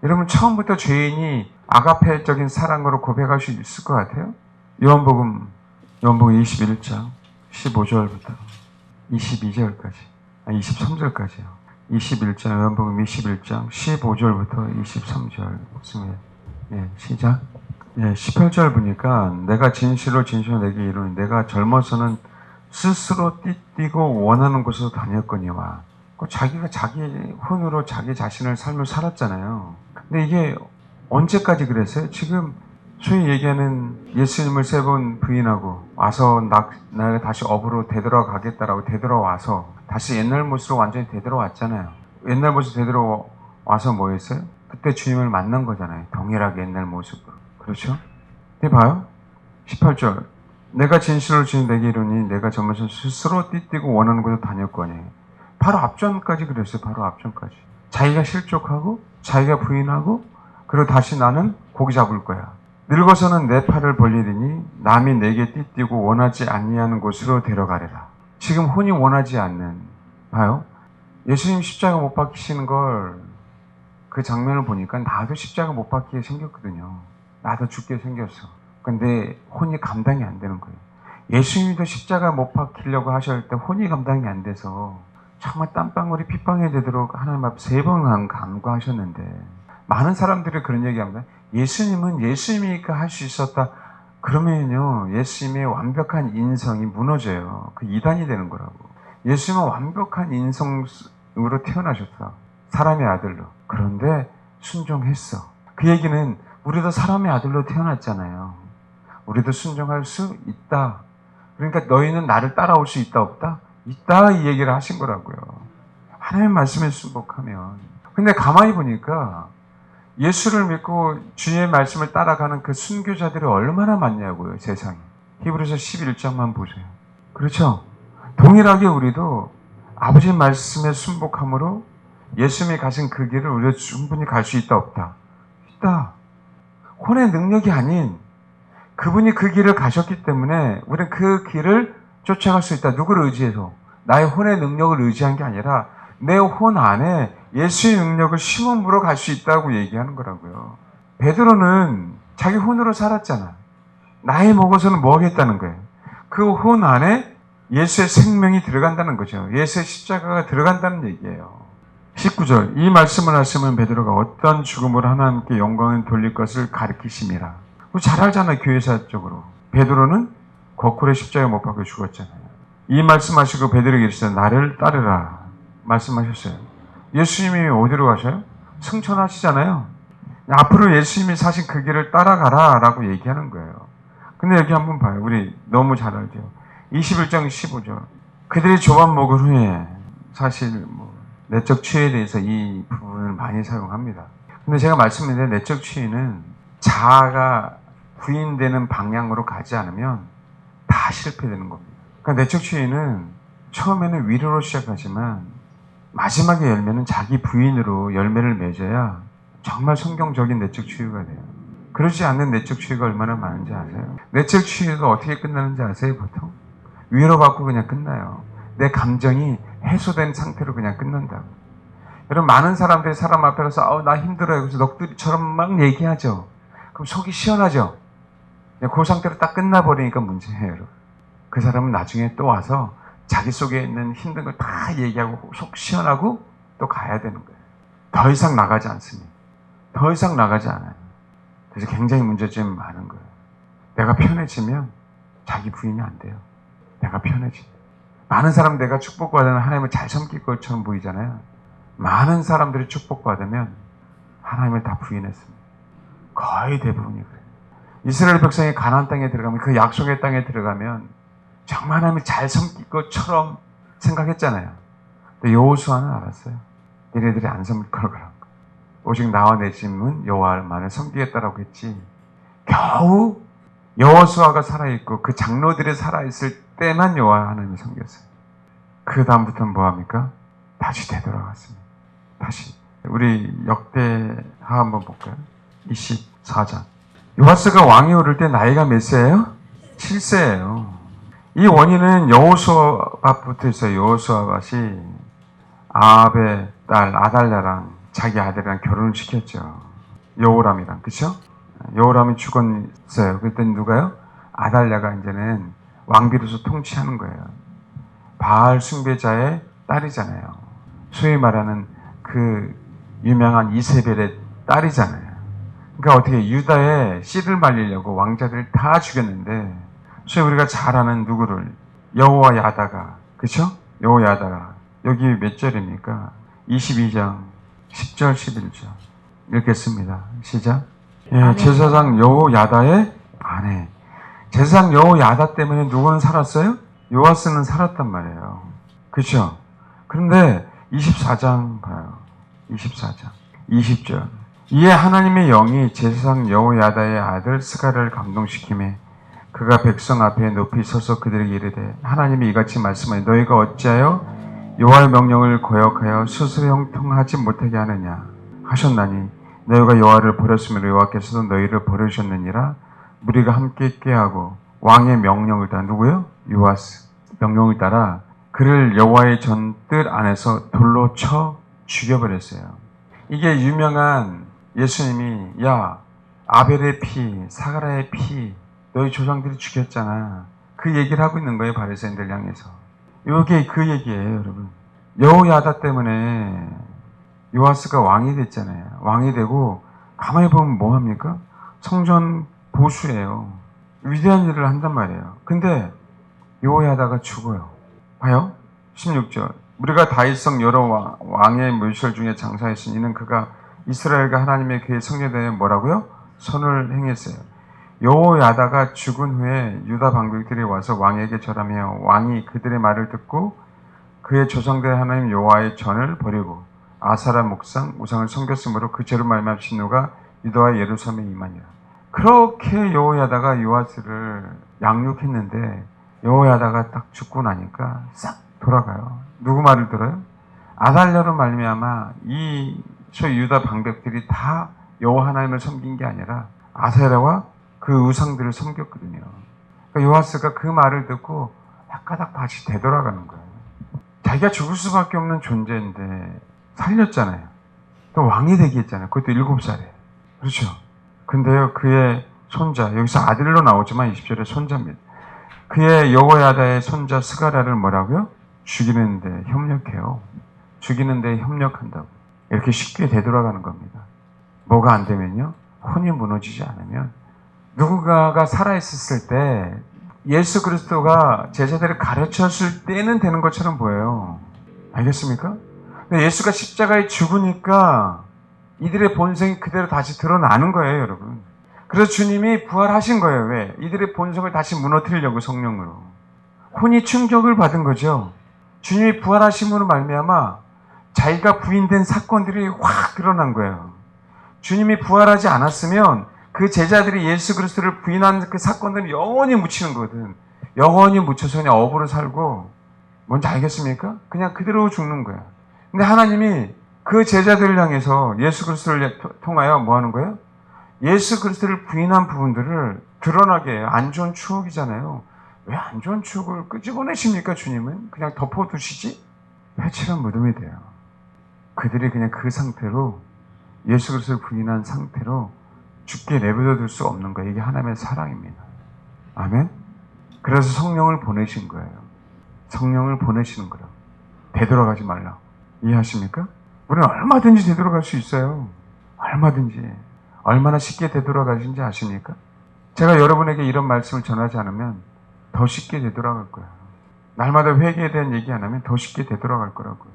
여러분 처음부터 죄인이 아가페적인 사랑으로 고백할 수 있을 것 같아요? 요한복음 21장 15절부터 22절까지 23절까지요. 21장 요한복음 21장 15절부터 23절 있습니다. 예, 시작. 예, 18절 보니까 내가 진실로 내게 이루니 내가 젊어서는 스스로 띠띠고 원하는 곳으로 다녔거니와. 자기가 자기 혼으로 자기 자신을 삶을 살았잖아요. 근데 이게 언제까지 그랬어요? 지금 소위 얘기하는 예수님을 3번 부인하고 와서 내가 다시 업으로 되돌아가겠다라고 되돌아와서 다시 옛날 모습으로 완전히 되돌아왔잖아요. 옛날 모습 되돌아와서 뭐 했어요? 그때 주님을 만난 거잖아요. 동일하게 옛날 모습으로. 그렇죠? 근데 봐요. 18절. 내가 진실로 내게 이르니 내가 젊어서 스스로 띠띠고 원하는 곳에 다녔거니. 바로 앞전까지 그랬어요. 바로 앞전까지. 자기가 실족하고 자기가 부인하고 그리고 다시 나는 고기 잡을 거야. 늙어서는 내 팔을 벌리리니 남이 내게 띠띠고 원하지 아니하는 곳으로 데려가리라. 지금 혼이 원하지 않는. 봐요. 예수님 십자가 못 박히시는 걸 그 장면을 보니까 나도 십자가 못 박히게 생겼거든요. 나도 죽게 생겼어. 근데 혼이 감당이 안 되는 거예요. 예수님도 십자가 못 박히려고 하실 때 혼이 감당이 안 돼서 정말 땀방울이 핏방울이 되도록 하나님 앞에 3번 간구하셨는데 많은 사람들이 그런 얘기합니다. 예수님은 예수님이니까 할 수 있었다. 그러면요 예수님의 완벽한 인성이 무너져요. 그 이단이 되는 거라고. 예수님은 완벽한 인성으로 태어나셨다. 사람의 아들로. 그런데 순종했어. 그 얘기는 우리도 사람의 아들로 태어났잖아요. 우리도 순종할 수 있다. 그러니까 너희는 나를 따라올 수 있다 없다? 있다 이 얘기를 하신 거라고요. 하나님의 말씀에 순복하면. 근데 가만히 보니까 예수를 믿고 주님의 말씀을 따라가는 그 순교자들이 얼마나 많냐고요. 세상에. 히브리서 11장만 보세요. 그렇죠? 동일하게 우리도 아버지의 말씀에 순복함으로 예수님이 가신 그 길을 우리가 충분히 갈 수 있다 없다? 있다. 혼의 능력이 아닌 그분이 그 길을 가셨기 때문에 우리는 그 길을 쫓아갈 수 있다. 누구를 의지해서? 나의 혼의 능력을 의지한 게 아니라 내 혼 안에 예수의 능력을 심음으로 갈 수 있다고 얘기하는 거라고요. 베드로는 자기 혼으로 살았잖아. 나이 먹어서는 뭐 하겠다는 거예요. 그 혼 안에 예수의 생명이 들어간다는 거죠. 예수의 십자가가 들어간다는 얘기예요. 19절. 이 말씀을 하시면 베드로가 어떤 죽음으로 하나님께 영광을 돌릴 것을 가르치심이라. 잘 알잖아요. 교회사적으로. 베드로는 거꾸로 십자가에 못 박혀 죽었잖아요. 이 말씀하시고 베드로에게 이르시되 나를 따르라 말씀하셨어요. 예수님이 어디로 가셔요? 승천하시잖아요. 앞으로 예수님이 사신 그 길을 따라가라 라고 얘기하는 거예요. 근데 여기 한번 봐요. 우리 너무 잘 알죠. 21장 15절. 그들이 조반 먹은 후에 사실 내적 취해에 대해서 이 부분을 많이 사용합니다. 근데 제가 말씀드린 내적 취해는 자아가 부인되는 방향으로 가지 않으면 다 실패되는 겁니다. 그러니까 내적 취해는 처음에는 위로로 시작하지만 마지막에 열매는 자기 부인으로 열매를 맺어야 정말 성경적인 내적 치유가 돼요. 그러지 않는 내적 치유가 얼마나 많은지 아세요? 내적 치유가 어떻게 끝나는지 아세요? 보통 위로받고 그냥 끝나요. 내 감정이 해소된 상태로 그냥 끝난다고. 여러분 많은 사람들이 사람 앞에 가서 나 힘들어요. 그래서 넋두리처럼 막 얘기하죠. 그럼 속이 시원하죠. 그 상태로 딱 끝나버리니까 문제예요. 여러분. 그 사람은 나중에 또 와서 자기 속에 있는 힘든 걸 다 얘기하고 속 시원하고 또 가야 되는 거예요. 더 이상 나가지 않습니다. 더 이상 나가지 않아요. 그래서 굉장히 문제점이 많은 거예요. 내가 편해지면 자기 부인이 안 돼요. 내가 편해지. 많은 사람 내가 축복받으면 하나님을 잘 섬길 것처럼 보이잖아요. 많은 사람들이 축복받으면 하나님을 다 부인했습니다. 거의 대부분이 그래요. 이스라엘 백성이 가나안 땅에 들어가면, 그 약속의 땅에 들어가면 정말 하나님을 잘 섬길 것처럼 생각했잖아요. 근데 여호수아는 알았어요. 얘네들이 안 섬길 거라고. 오직 나와 내 집은 여호와만을 섬기겠다라고 했지. 겨우 여호수아가 살아있고 그 장로들이 살아있을 때만 여호와 하나님을 섬겼어요. 그 다음부터는 뭐합니까? 다시 되돌아갔습니다. 다시. 우리 역대하 한번 볼까요? 24장. 요아스가 왕이 오를 때 나이가 몇 세예요? 7세예요. 이 원인은 여호수아밭부터 있어요. 여호수아밭이 아합의 딸 아달랴랑 자기 아들이랑 결혼을 시켰죠. 여호람이랑. 그쵸? 여호람이 죽었어요. 그때 누가요? 아달랴가 이제는 왕비로서 통치하는 거예요. 바알 숭배자의 딸이잖아요. 소위 말하는 그 유명한 이세벨의 딸이잖아요. 그러니까 어떻게 유다의 씨를 말리려고 왕자들을 다 죽였는데, 소위 우리가 잘 아는 누구를? 여호야다가. 그쵸? 여호야다가. 여기 몇 절입니까? 22장 10절 11절 읽겠습니다. 시작. 예, 제사장 여호야다의 아내. 제사장 여호야다 때문에 누구는 살았어요? 요아스는 살았단 말이에요. 그렇죠? 그런데 24장 봐요. 24장 20절. 이에 하나님의 영이 제사장 여호야다의 아들 스가랴를 감동시키매 그가 백성 앞에 높이 서서 그들에게 이르되 하나님이 이같이 말씀하니 너희가 어찌하여 여호와의 명령을 거역하여 스스로 형통하지 못하게 하느냐 하셨나니 너희가 여호와를 버렸으므로 여호와께서도 너희를 버리셨느니라. 무리가 함께 꾀하고 왕의 명령을 따라 누구요? 요아스 명령을 따라 그를 여호와의 전뜰 안에서 돌로 쳐 죽여버렸어요. 이게 유명한 예수님이 야 아벨의 피, 사가랴의 피 너희 조상들이 죽였잖아. 그 얘기를 하고 있는 거예요. 바리새인들 향해서. 이게 그 얘기예요, 여러분. 여호야다 때문에 요아스가 왕이 됐잖아요. 왕이 되고 가만히 보면 뭐합니까? 성전 보수예요. 위대한 일을 한단 말이에요. 근데 여호야다가 죽어요. 봐요. 16절. 우리가 다윗성 여러 왕의 묘실 중에 장사했으니 이는 그가 이스라엘과 하나님의 그의 성전에 뭐라고요? 선을 행했어요. 여호야다가 죽은 후에 유다 방백들이 와서 왕에게 절하며 왕이 그들의 말을 듣고 그의 조상들의 하나님 여호와의 전을 버리고 아사라 목상 우상을 섬겼으므로 그 죄로 말미암아 진노가 유다와 예루살렘에 임하니라. 그렇게 여호야다가 요아스를 양육했는데 여호야다가 딱 죽고 나니까 싹 돌아가요. 누구 말을 들어요? 아달랴로 말미암아 이 소위 유다 방백들이 다 여호와 하나님을 섬긴 게 아니라 아세라와 그 우상들을 섬겼거든요. 그러니까 요아스가 그 말을 듣고 약가닥 다시 되돌아가는 거예요. 자기가 죽을 수밖에 없는 존재인데 살렸잖아요. 또 왕이 되게 했잖아요. 그것도 7살에. 그렇죠. 근데요, 그의 손자, 여기서 아들로 나오지만 20절에 손자입니다. 그의 여호야다의 손자 스가랴를 뭐라고요? 죽이는데 협력해요. 죽이는데 협력한다고. 이렇게 쉽게 되돌아가는 겁니다. 뭐가 안 되면요? 혼이 무너지지 않으면 누군가가 살아있었을 때 예수 그리스도가 제자들을 가르쳤을 때는 되는 것처럼 보여요. 알겠습니까? 근데 예수가 십자가에 죽으니까 이들의 본성이 그대로 다시 드러나는 거예요, 여러분. 그래서 주님이 부활하신 거예요. 왜? 이들의 본성을 다시 무너뜨리려고 성령으로. 혼이 충격을 받은 거죠. 주님이 부활하심으로 말미암아 자기가 부인된 사건들이 확 드러난 거예요. 주님이 부활하지 않았으면 그 제자들이 예수 그리스도를 부인한 그 사건들은 영원히 묻히는 거거든. 영원히 묻혀서 그냥 업으로 살고, 뭔지 알겠습니까? 그냥 그대로 죽는 거야. 근데 하나님이 그 제자들을 향해서 예수 그리스도를 통하여 뭐 하는 거예요? 예수 그리스도를 부인한 부분들을 드러나게 해요. 안 좋은 추억이잖아요. 왜 안 좋은 추억을 끄집어내십니까, 주님은? 그냥 덮어두시지? 회칠한 무덤이 돼요. 그들이 그냥 그 상태로 예수 그리스도를 부인한 상태로 죽게 내버려둘 수 없는 거예요. 이게 하나님의 사랑입니다. 아멘? 그래서 성령을 보내신 거예요. 성령을 보내시는 거라고. 되돌아가지 말라고. 이해하십니까? 우리는 얼마든지 되돌아갈 수 있어요. 얼마든지. 얼마나 쉽게 되돌아가신지 아십니까? 제가 여러분에게 이런 말씀을 전하지 않으면 더 쉽게 되돌아갈 거예요. 날마다 회개에 대한 얘기 안 하면 더 쉽게 되돌아갈 거라고요.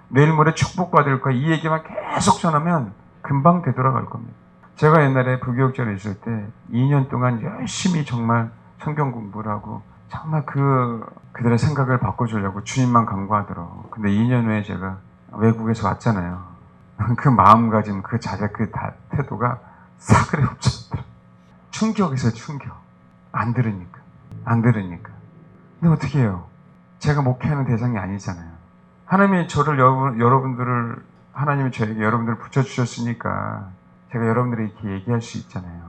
내일 모레 축복받을 거야. 이 얘기만 계속 전하면 금방 되돌아갈 겁니다. 제가 옛날에 부교육자로 있을 때 2년 동안 열심히 정말 성경 공부를 하고 정말 그들의 생각을 바꿔주려고 주님만 간구하더라고. 근데 2년 후에 제가 외국에서 왔잖아요. 그 마음가짐, 그 자세, 그 태도가 사그레 없어졌더라고요. 충격이세요, 충격. 안 들으니까. 근데 어떻게 해요? 제가 목회하는 대상이 아니잖아요. 하나님이 저를 여러분들을 하나님이 저에게 여러분들을 붙여주셨으니까 제가 여러분들에게 이렇게 얘기할 수 있잖아요.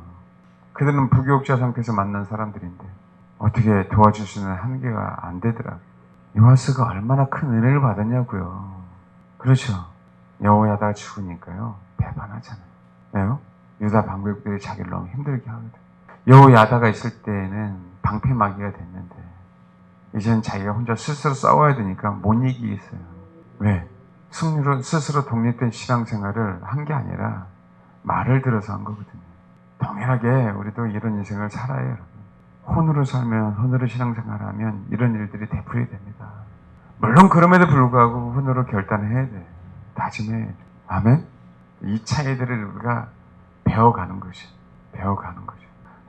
그들은 부교육자 상태에서 만난 사람들인데 어떻게 도와줄 수 있는 한계가 안 되더라고요. 요아스가 얼마나 큰 은혜를 받았냐고요. 그렇죠. 여호야다가 죽으니까요. 배반하잖아요. 왜요? 유다 방백들이 자기를 너무 힘들게 하거든. 여호야다가 있을 때에는 방패막이가 됐는데 이제는 자기가 혼자 스스로 싸워야 되니까 못 이기겠어요. 왜? 스스로 독립된 신앙생활을 한 게 아니라 말을 들어서 한 거거든요. 당연하게 우리도 이런 인생을 살아요, 여러분. 혼으로 살면, 혼으로 신앙생활을 하면 이런 일들이 되풀이 됩니다. 물론 그럼에도 불구하고 혼으로 결단해야 돼. 다짐해야 돼. 아멘? 이 차이들을 우리가 배워가는 거죠.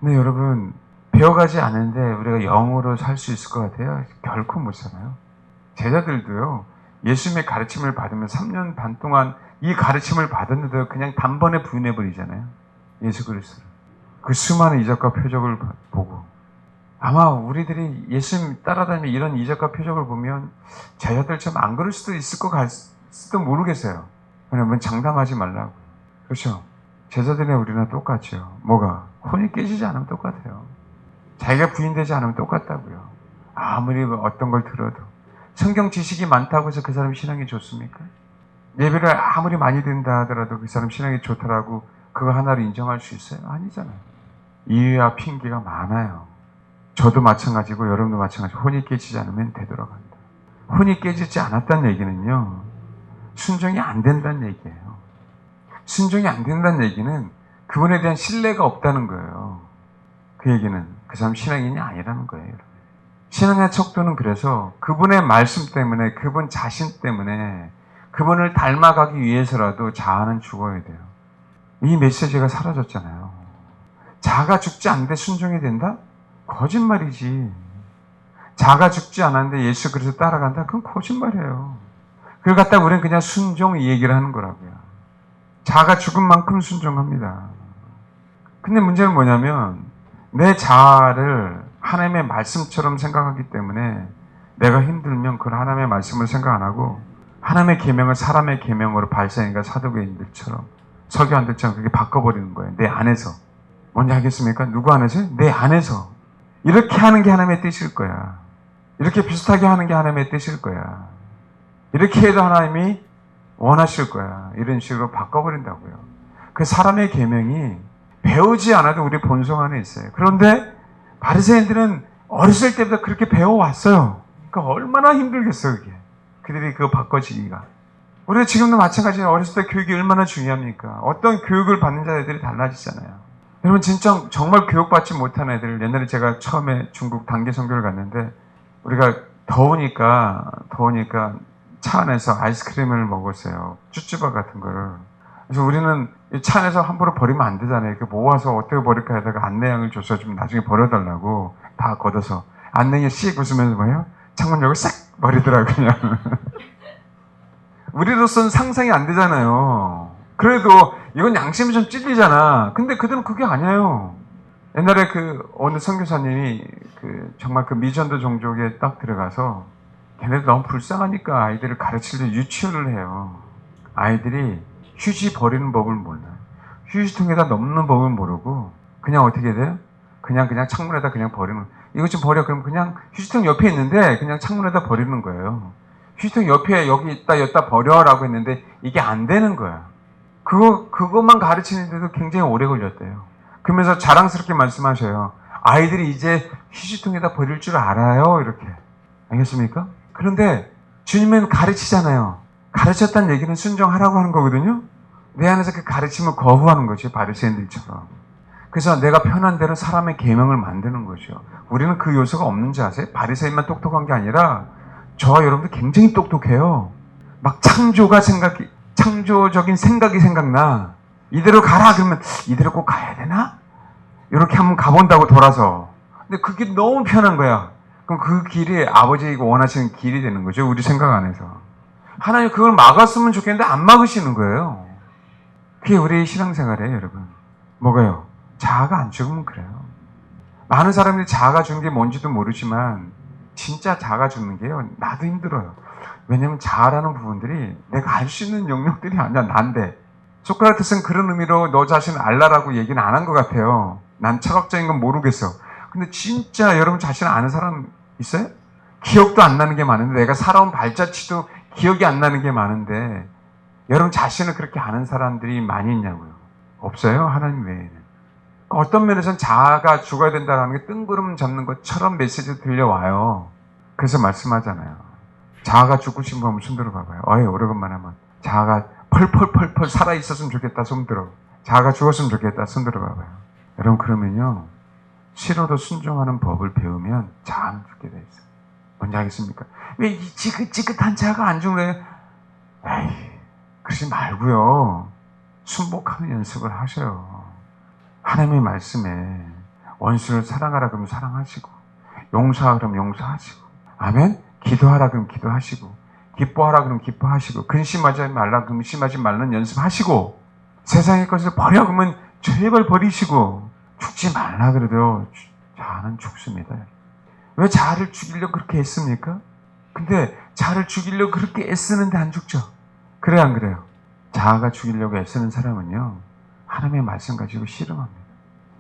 근데 여러분, 배워가지 않은데 우리가 영으로 살 수 있을 것 같아요? 결코 못 살아요. 제자들도요, 예수님의 가르침을 받으면 3년 반 동안 이 가르침을 받았는데도 그냥 단번에 부인해버리잖아요. 예수 그리스도를. 그 수많은 이적과 표적을 보고. 아마 우리들이 예수님 따라다니는 이런 이적과 표적을 보면 제자들처럼 안 그럴 수도 있을 것 같을지도 모르겠어요. 왜냐면 장담하지 말라고. 그렇죠? 제자들이나 우리나 똑같죠. 뭐가? 혼이 깨지지 않으면 똑같아요. 자기가 부인되지 않으면 똑같다고요. 아무리 어떤 걸 들어도. 성경 지식이 많다고 해서 그 사람 신앙이 좋습니까? 예배를 아무리 많이 드린다 하더라도 그 사람 신앙이 좋다라고 그거 하나로 인정할 수 있어요? 아니잖아요. 이유와 핑계가 많아요. 저도 마찬가지고 여러분도 마찬가지고 혼이 깨지지 않으면 되돌아갑니다. 혼이 깨지지 않았다는 얘기는요. 순종이 안 된다는 얘기예요. 순종이 안 된다는 얘기는 그분에 대한 신뢰가 없다는 거예요. 그 얘기는 그 사람 신앙인이 아니라는 거예요. 신앙의 척도는 그래서 그분의 말씀 때문에 그분 자신 때문에 그분을 닮아가기 위해서라도 자아는 죽어야 돼요. 이 메시지가 사라졌잖아요. 자아가 죽지 않는데 순종이 된다? 거짓말이지. 자아가 죽지 않았는데 예수 그리스도 따라간다? 그건 거짓말이에요. 그걸 갖다 우리는 그냥 순종 이 얘기를 하는 거라고요. 자아가 죽은 만큼 순종합니다. 근데 문제는 뭐냐면 내 자아를 하나님의 말씀처럼 생각하기 때문에 내가 힘들면 그걸 하나님의 말씀을 생각 안 하고 하나님의 계명을 사람의 계명으로 발사인과 사도계인들처럼 서기관들처럼 그렇게 바꿔버리는 거예요. 내 안에서. 뭔지 알겠습니까? 누구 안에서요? 내 안에서. 이렇게 하는 게 하나님의 뜻일 거야. 이렇게 비슷하게 하는 게 하나님의 뜻일 거야. 이렇게 해도 하나님이 원하실 거야. 이런 식으로 바꿔버린다고요. 그 사람의 계명이 배우지 않아도 우리 본성 안에 있어요. 그런데 바리새인들은 어렸을 때부터 그렇게 배워왔어요. 그러니까 얼마나 힘들겠어요, 그게. 그들이 그거 바꿔지기가. 우리가 지금도 마찬가지로 어렸을 때 교육이 얼마나 중요합니까? 어떤 교육을 받는 자들이 달라지잖아요. 여러분 진짜 정말 교육받지 못한 애들, 옛날에 제가 처음에 중국 단기 선교를 갔는데 우리가 더우니까 차 안에서 아이스크림을 먹었어요. 쭈쭈바 같은 거를. 그래서 우리는 이 차 안에서 함부로 버리면 안 되잖아요. 이렇게 모아서 어떻게 버릴까 하다가 안내양을 줘서 좀 나중에 버려달라고 다 걷어서 안내양이 씩 웃으면서 뭐예요? 창문 열고 싹 버리더라고요. 그냥. 우리로서는 상상이 안 되잖아요. 그래도 이건 양심이 좀 찔리잖아. 근데 그들은 그게 아니에요. 옛날에 어느 선교사님이 정말 미전도 종족에 딱 들어가서 걔네들 너무 불쌍하니까 아이들을 가르칠 때 유치원을 해요. 아이들이 휴지 버리는 법을 몰라요. 휴지통에다 넣는 법을 모르고 그냥 어떻게 돼요? 그냥 창문에다 그냥 버리는 거예요. 이거 좀 버려. 그럼 그냥 휴지통 옆에 있는데 그냥 창문에다 버리는 거예요. 휴지통 옆에 여기 있다 여기다 버려라고 했는데 이게 안 되는 거야. 그것만 가르치는데도 굉장히 오래 걸렸대요. 그러면서 자랑스럽게 말씀하셔요. 아이들이 이제 휴지통에다 버릴 줄 알아요. 이렇게. 알겠습니까? 그런데 주님은 가르치잖아요. 가르쳤다는 얘기는 순종하라고 하는 거거든요. 내 안에서 그 가르침을 거부하는 거죠. 바리새인들처럼. 그래서 내가 편한 대로 사람의 계명을 만드는 거죠. 우리는 그 요소가 없는지 아세요? 바리새인만 똑똑한 게 아니라 저와 여러분도 굉장히 똑똑해요. 막 창조적인 생각이 생각나. 이대로 가라 그러면 이대로 꼭 가야 되나? 이렇게 한번 가본다고 돌아서. 근데 그게 너무 편한 거야. 그럼 그 길이 아버지가 원하시는 길이 되는 거죠. 우리 생각 안에서. 하나님 그걸 막았으면 좋겠는데 안 막으시는 거예요. 그게 우리 신앙생활이에요, 여러분. 뭐가요? 자아가 안 죽으면 그래요. 많은 사람들이 자아가 죽는 게 뭔지도 모르지만 진짜 자아가 죽는 게요. 나도 힘들어요. 왜냐면 자아라는 부분들이 내가 알 수 있는 영역들이 아니야. 난데. 소크라테스는 그런 의미로 너 자신을 알라라고 얘기는 안 한 것 같아요. 난 철학적인 건 모르겠어. 근데 진짜 여러분 자신을 아는 사람 있어요? 기억도 안 나는 게 많은데 내가 살아온 발자취도 기억이 안 나는 게 많은데 여러분 자신을 그렇게 아는 사람들이 많이 있냐고요? 없어요. 하나님 외에는. 어떤 면에서는 자아가 죽어야 된다는 게 뜬구름 잡는 것처럼 메시지가 들려와요. 그래서 말씀하잖아요. 자아가 죽고 싶은 분 한번 손들어 봐봐요. 오래간만에 하면 자아가 펄펄펄펄 살아있었으면 좋겠다. 손들어. 자아가 죽었으면 좋겠다. 손들어 봐봐요. 여러분 그러면요. 싫어도 순종하는 법을 배우면 자아는 죽게 돼 있어요. 뭔지 알겠습니까? 왜 이 지긋지긋한 자아가 안 죽는 거예요? 에이, 그러지 말고요. 순복하는 연습을 하셔요. 하나님의 말씀에 원수를 사랑하라 그러면 사랑하시고 용서하라 그러면 용서하시고 아멘? 기도하라 그러면 기도하시고 기뻐하라 그러면 기뻐하시고 근심하지 말라 그러면 심하지 말라는 연습하시고 세상의 것을 버려 그러면 제발 버리시고 죽지 말라 그래도 자아는 죽습니다. 왜 자아를 죽이려고 그렇게 애씁니까? 근데 자아를 죽이려고 그렇게 애쓰는데 안 죽죠? 그래요 안 그래요? 자아가 죽이려고 애쓰는 사람은요 하나님의 말씀 가지고 씨름합니다.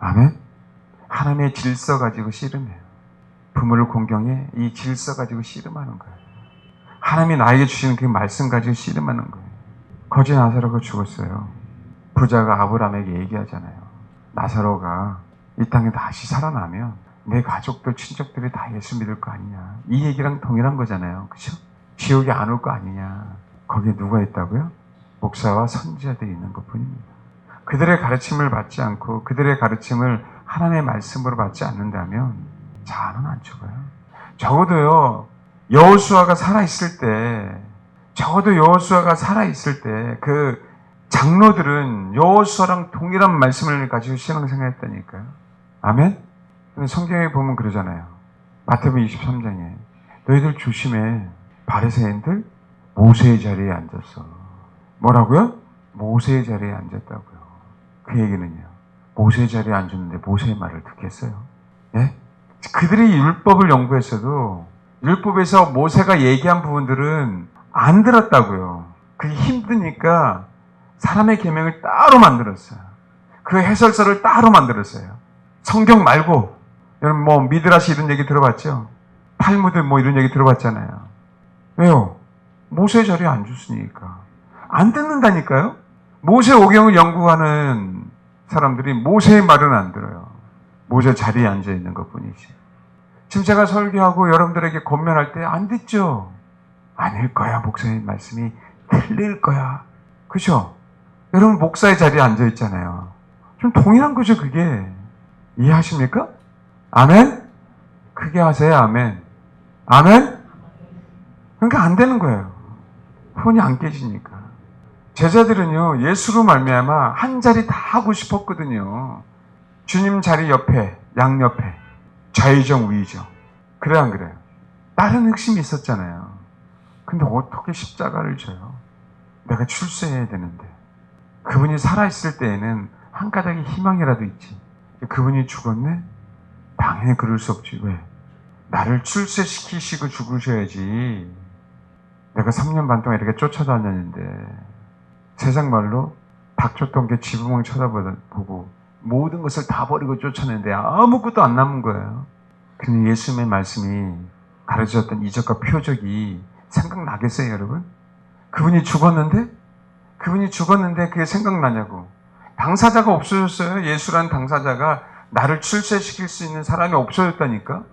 아멘? 하나님의 질서 가지고 씨름해요. 부모를 공경해 이 질서 가지고 씨름하는 거예요. 하나님이 나에게 주시는 그 말씀 가지고 씨름하는 거예요. 거지 나사로가 죽었어요. 부자가 아브라함에게 얘기하잖아요. 나사로가 이 땅에 다시 살아나면 내 가족들, 친척들이 다 예수 믿을 거 아니냐. 이 얘기랑 동일한 거잖아요. 그렇죠? 지옥에 안 올 거 아니냐. 거기에 누가 있다고요? 목사와 선지자들이 있는 것뿐입니다. 그들의 가르침을 받지 않고 그들의 가르침을 하나님의 말씀으로 받지 않는다면 자아는 안 죽어요. 적어도요. 여호수아가 살아있을 때 그 장로들은 여호수아랑 동일한 말씀을 가지고 신앙생활했다니까요. 아멘? 근데 성경에 보면 그러잖아요. 마태복음 23장에 너희들 조심해. 바리새인들 모세의 자리에 앉았어. 뭐라고요? 모세의 자리에 앉았다고요. 그 얘기는요. 모세의 자리에 앉았는데 모세의 말을 듣겠어요? 예? 그들이 율법을 연구했어도 율법에서 모세가 얘기한 부분들은 안 들었다고요. 그게 힘드니까 사람의 계명을 따로 만들었어요. 그 해설서를 따로 만들었어요. 성경 말고 여러분 뭐 미드라시 이런 얘기 들어봤죠? 탈무드 뭐 이런 얘기 들어봤잖아요. 왜요? 모세의 자리에 앉았으니까. 안 듣는다니까요? 모세 오경을 연구하는 사람들이 모세의 말은 안 들어요. 모세 자리에 앉아 있는 것 뿐이지. 지금 제가 설교하고 여러분들에게 권면할 때 안 듣죠? 아닐 거야. 목사님 말씀이 틀릴 거야. 그죠? 여러분 목사의 자리에 앉아 있잖아요. 좀 동일한 거죠, 그게. 이해하십니까? 아멘? 크게 하세요, 아멘. 아멘? 그러니까 안 되는 거예요. 혼이 안 깨지니까. 제자들은요, 예수로 말미암아 한 자리 다 하고 싶었거든요. 주님 자리 옆에, 양옆에. 좌의정, 우의정. 그래, 안 그래요? 다른 핵심이 있었잖아요. 근데 어떻게 십자가를 져요? 내가 출세해야 되는데. 그분이 살아있을 때에는 한 가닥의 희망이라도 있지. 그분이 죽었네? 당연히 그럴 수 없지. 왜? 나를 출세시키시고 죽으셔야지. 내가 3년 반 동안 이렇게 쫓아다녔는데 세상 말로 닥쳤던 게 지붕을 쳐다보고 모든 것을 다 버리고 쫓아내는데 아무것도 안 남은 거예요. 근데 예수님의 말씀이 가르쳐줬던 이적과 표적이 생각나겠어요, 여러분? 그분이 죽었는데 그게 생각나냐고. 당사자가 없어졌어요. 예수라는 당사자가 나를 출세시킬 수 있는 사람이 없어졌다니까?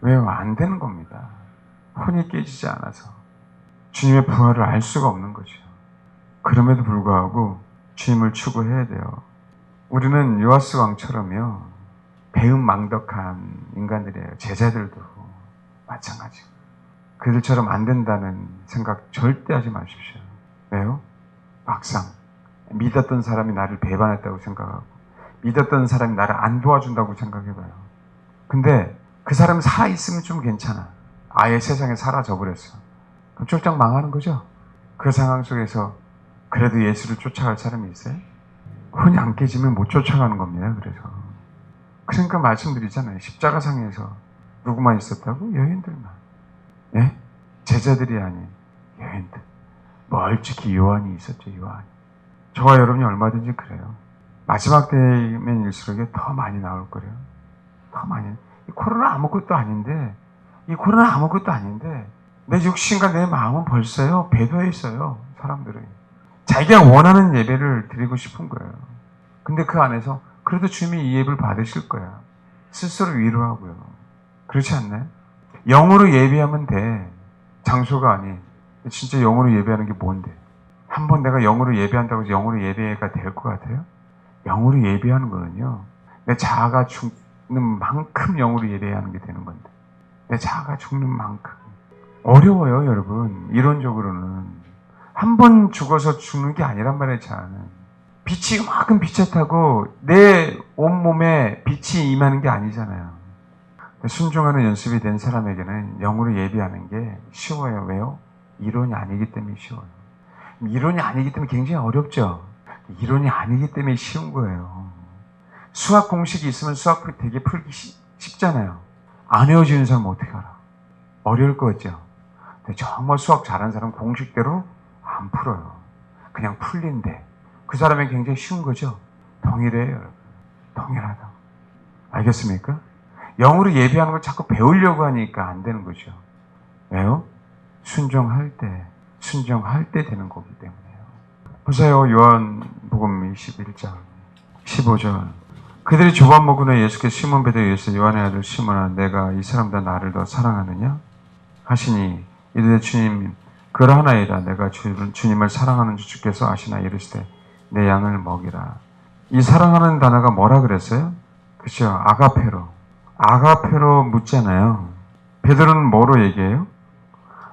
왜요? 안 되는 겁니다. 혼이 깨지지 않아서 주님의 부활을 알 수가 없는 거죠. 그럼에도 불구하고 주님을 추구해야 돼요. 우리는 요아스 왕처럼요, 배은망덕한 인간들이에요. 제자들도 마찬가지. 그들처럼 안 된다는 생각 절대 하지 마십시오. 왜요? 막상 믿었던 사람이 나를 배반했다고 생각하고 믿었던 사람이 나를 안 도와준다고 생각해봐요. 근데 그 사람이 살아있으면 좀 괜찮아. 아예 세상에 사라져 버렸어. 그럼 쫄딱 망하는 거죠. 그 상황 속에서 그래도 예수를 쫓아갈 사람이 있어요? 혼이 안 깨지면 못 쫓아가는 겁니다. 그러니까 말씀드리잖아요. 십자가상에서 누구만 있었다고? 여인들만. 예? 제자들이 아닌 여인들. 멀찍이 요한이 있었죠. 요한이. 저와 여러분이 얼마든지 그래요. 마지막 때면 일수록 더 많이 나올 거래요. 더 많이. 이 코로나 아무것도 아닌데 내 육신과 내 마음은 벌써요 배도해 있어요. 사람들은 자기가 원하는 예배를 드리고 싶은 거예요. 근데 그 안에서 그래도 주님이 이 예배를 받으실 거야. 스스로 위로하고요. 그렇지 않나요? 영으로 예배하면 돼. 장소가 아닌. 진짜 영으로 예배하는 게 뭔데? 한번 내가 영으로 예배한다고 해서 영으로 예배가 될 것 같아요? 영으로 예배하는 거는요, 내 자아가 죽는 만큼 영으로 예배하는 게 되는 건데, 내 자아가 죽는 만큼. 어려워요, 여러분. 이론적으로는. 한 번 죽어서 죽는 게 아니란 말이에요, 자아는. 빛이 이만큼 빛에 타고 내 온몸에 빛이 임하는 게 아니잖아요. 순종하는 연습이 된 사람에게는 영으로 예배하는 게 쉬워요. 왜요? 이론이 아니기 때문에 쉬워요. 이론이 아니기 때문에 굉장히 어렵죠. 이론이 아니기 때문에 쉬운 거예요. 수학 공식이 있으면 수학 되게 풀기 쉽잖아요. 안 외워지는 사람은 어떻게 알아? 어려울 것 같죠? 근데 정말 수학 잘하는 사람은 공식대로 안 풀어요. 그냥 풀린대. 그 사람에게 굉장히 쉬운 거죠? 동일해요, 여러분. 동일하다. 알겠습니까? 영으로 예배하는 걸 자꾸 배우려고 하니까 안 되는 거죠. 왜요? 순종할 때 되는 거기 때문에요. 보세요. 요한복음 21장 15절. 그들이 조반먹은 후에 예수께서 시몬 베드로에게 이르시되 요한의 아들 시몬아 내가 이 사람보다 나를 더 사랑하느냐 하시니 이르되 주님 그러하나이다. 내가 주님을 사랑하는 줄 주께서 아시나 이르시되 내 양을 먹이라. 이 사랑하는 단어가 뭐라 그랬어요? 그렇죠. 아가페로 묻잖아요. 베드로는 뭐로 얘기해요?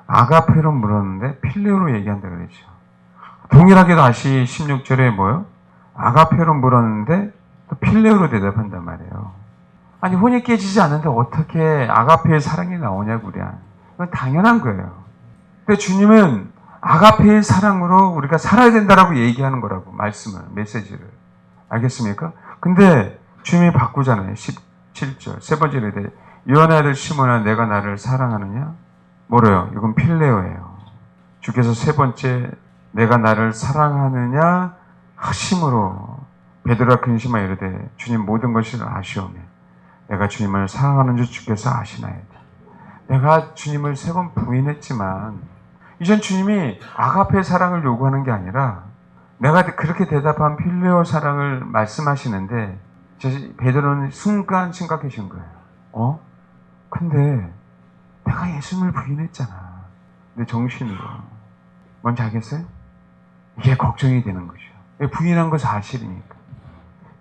아가페로 물었는데 필레오로 얘기한다 그랬죠. 동일하게 다시 16절에 뭐요? 아가페로 물었는데 또 필레오로 대답한단 말이에요. 아니 혼이 깨지지 않는데 어떻게 아가페의 사랑이 나오냐고 우리야. 이건 당연한 거예요. 근데 주님은 아가페의 사랑으로 우리가 살아야 된다라고 얘기하는 거라고 말씀을, 메시지를. 알겠습니까? 근데 주님이 바꾸잖아요. 17절 세 번째로 돼. 요한의 아들 시몬아 내가 나를 사랑하느냐? 뭐래요? 이건 필레오예요. 주께서 세 번째 내가 나를 사랑하느냐 하심으로 베드로가 근심하여 이르되 주님 모든 것을 아시오며 내가 주님을 사랑하는 줄 주께서 아시나이다. 내가 주님을 세 번 부인했지만 이젠 주님이 아가페 사랑을 요구하는 게 아니라 내가 그렇게 대답한 필레오 사랑을 말씀하시는데 베드로는 순간 심각해진 거예요. 근데 내가 예수님을 부인했잖아. 내 정신으로. 뭔지 알겠어요? 이게 걱정이 되는 거죠. 부인한 거 사실이니까.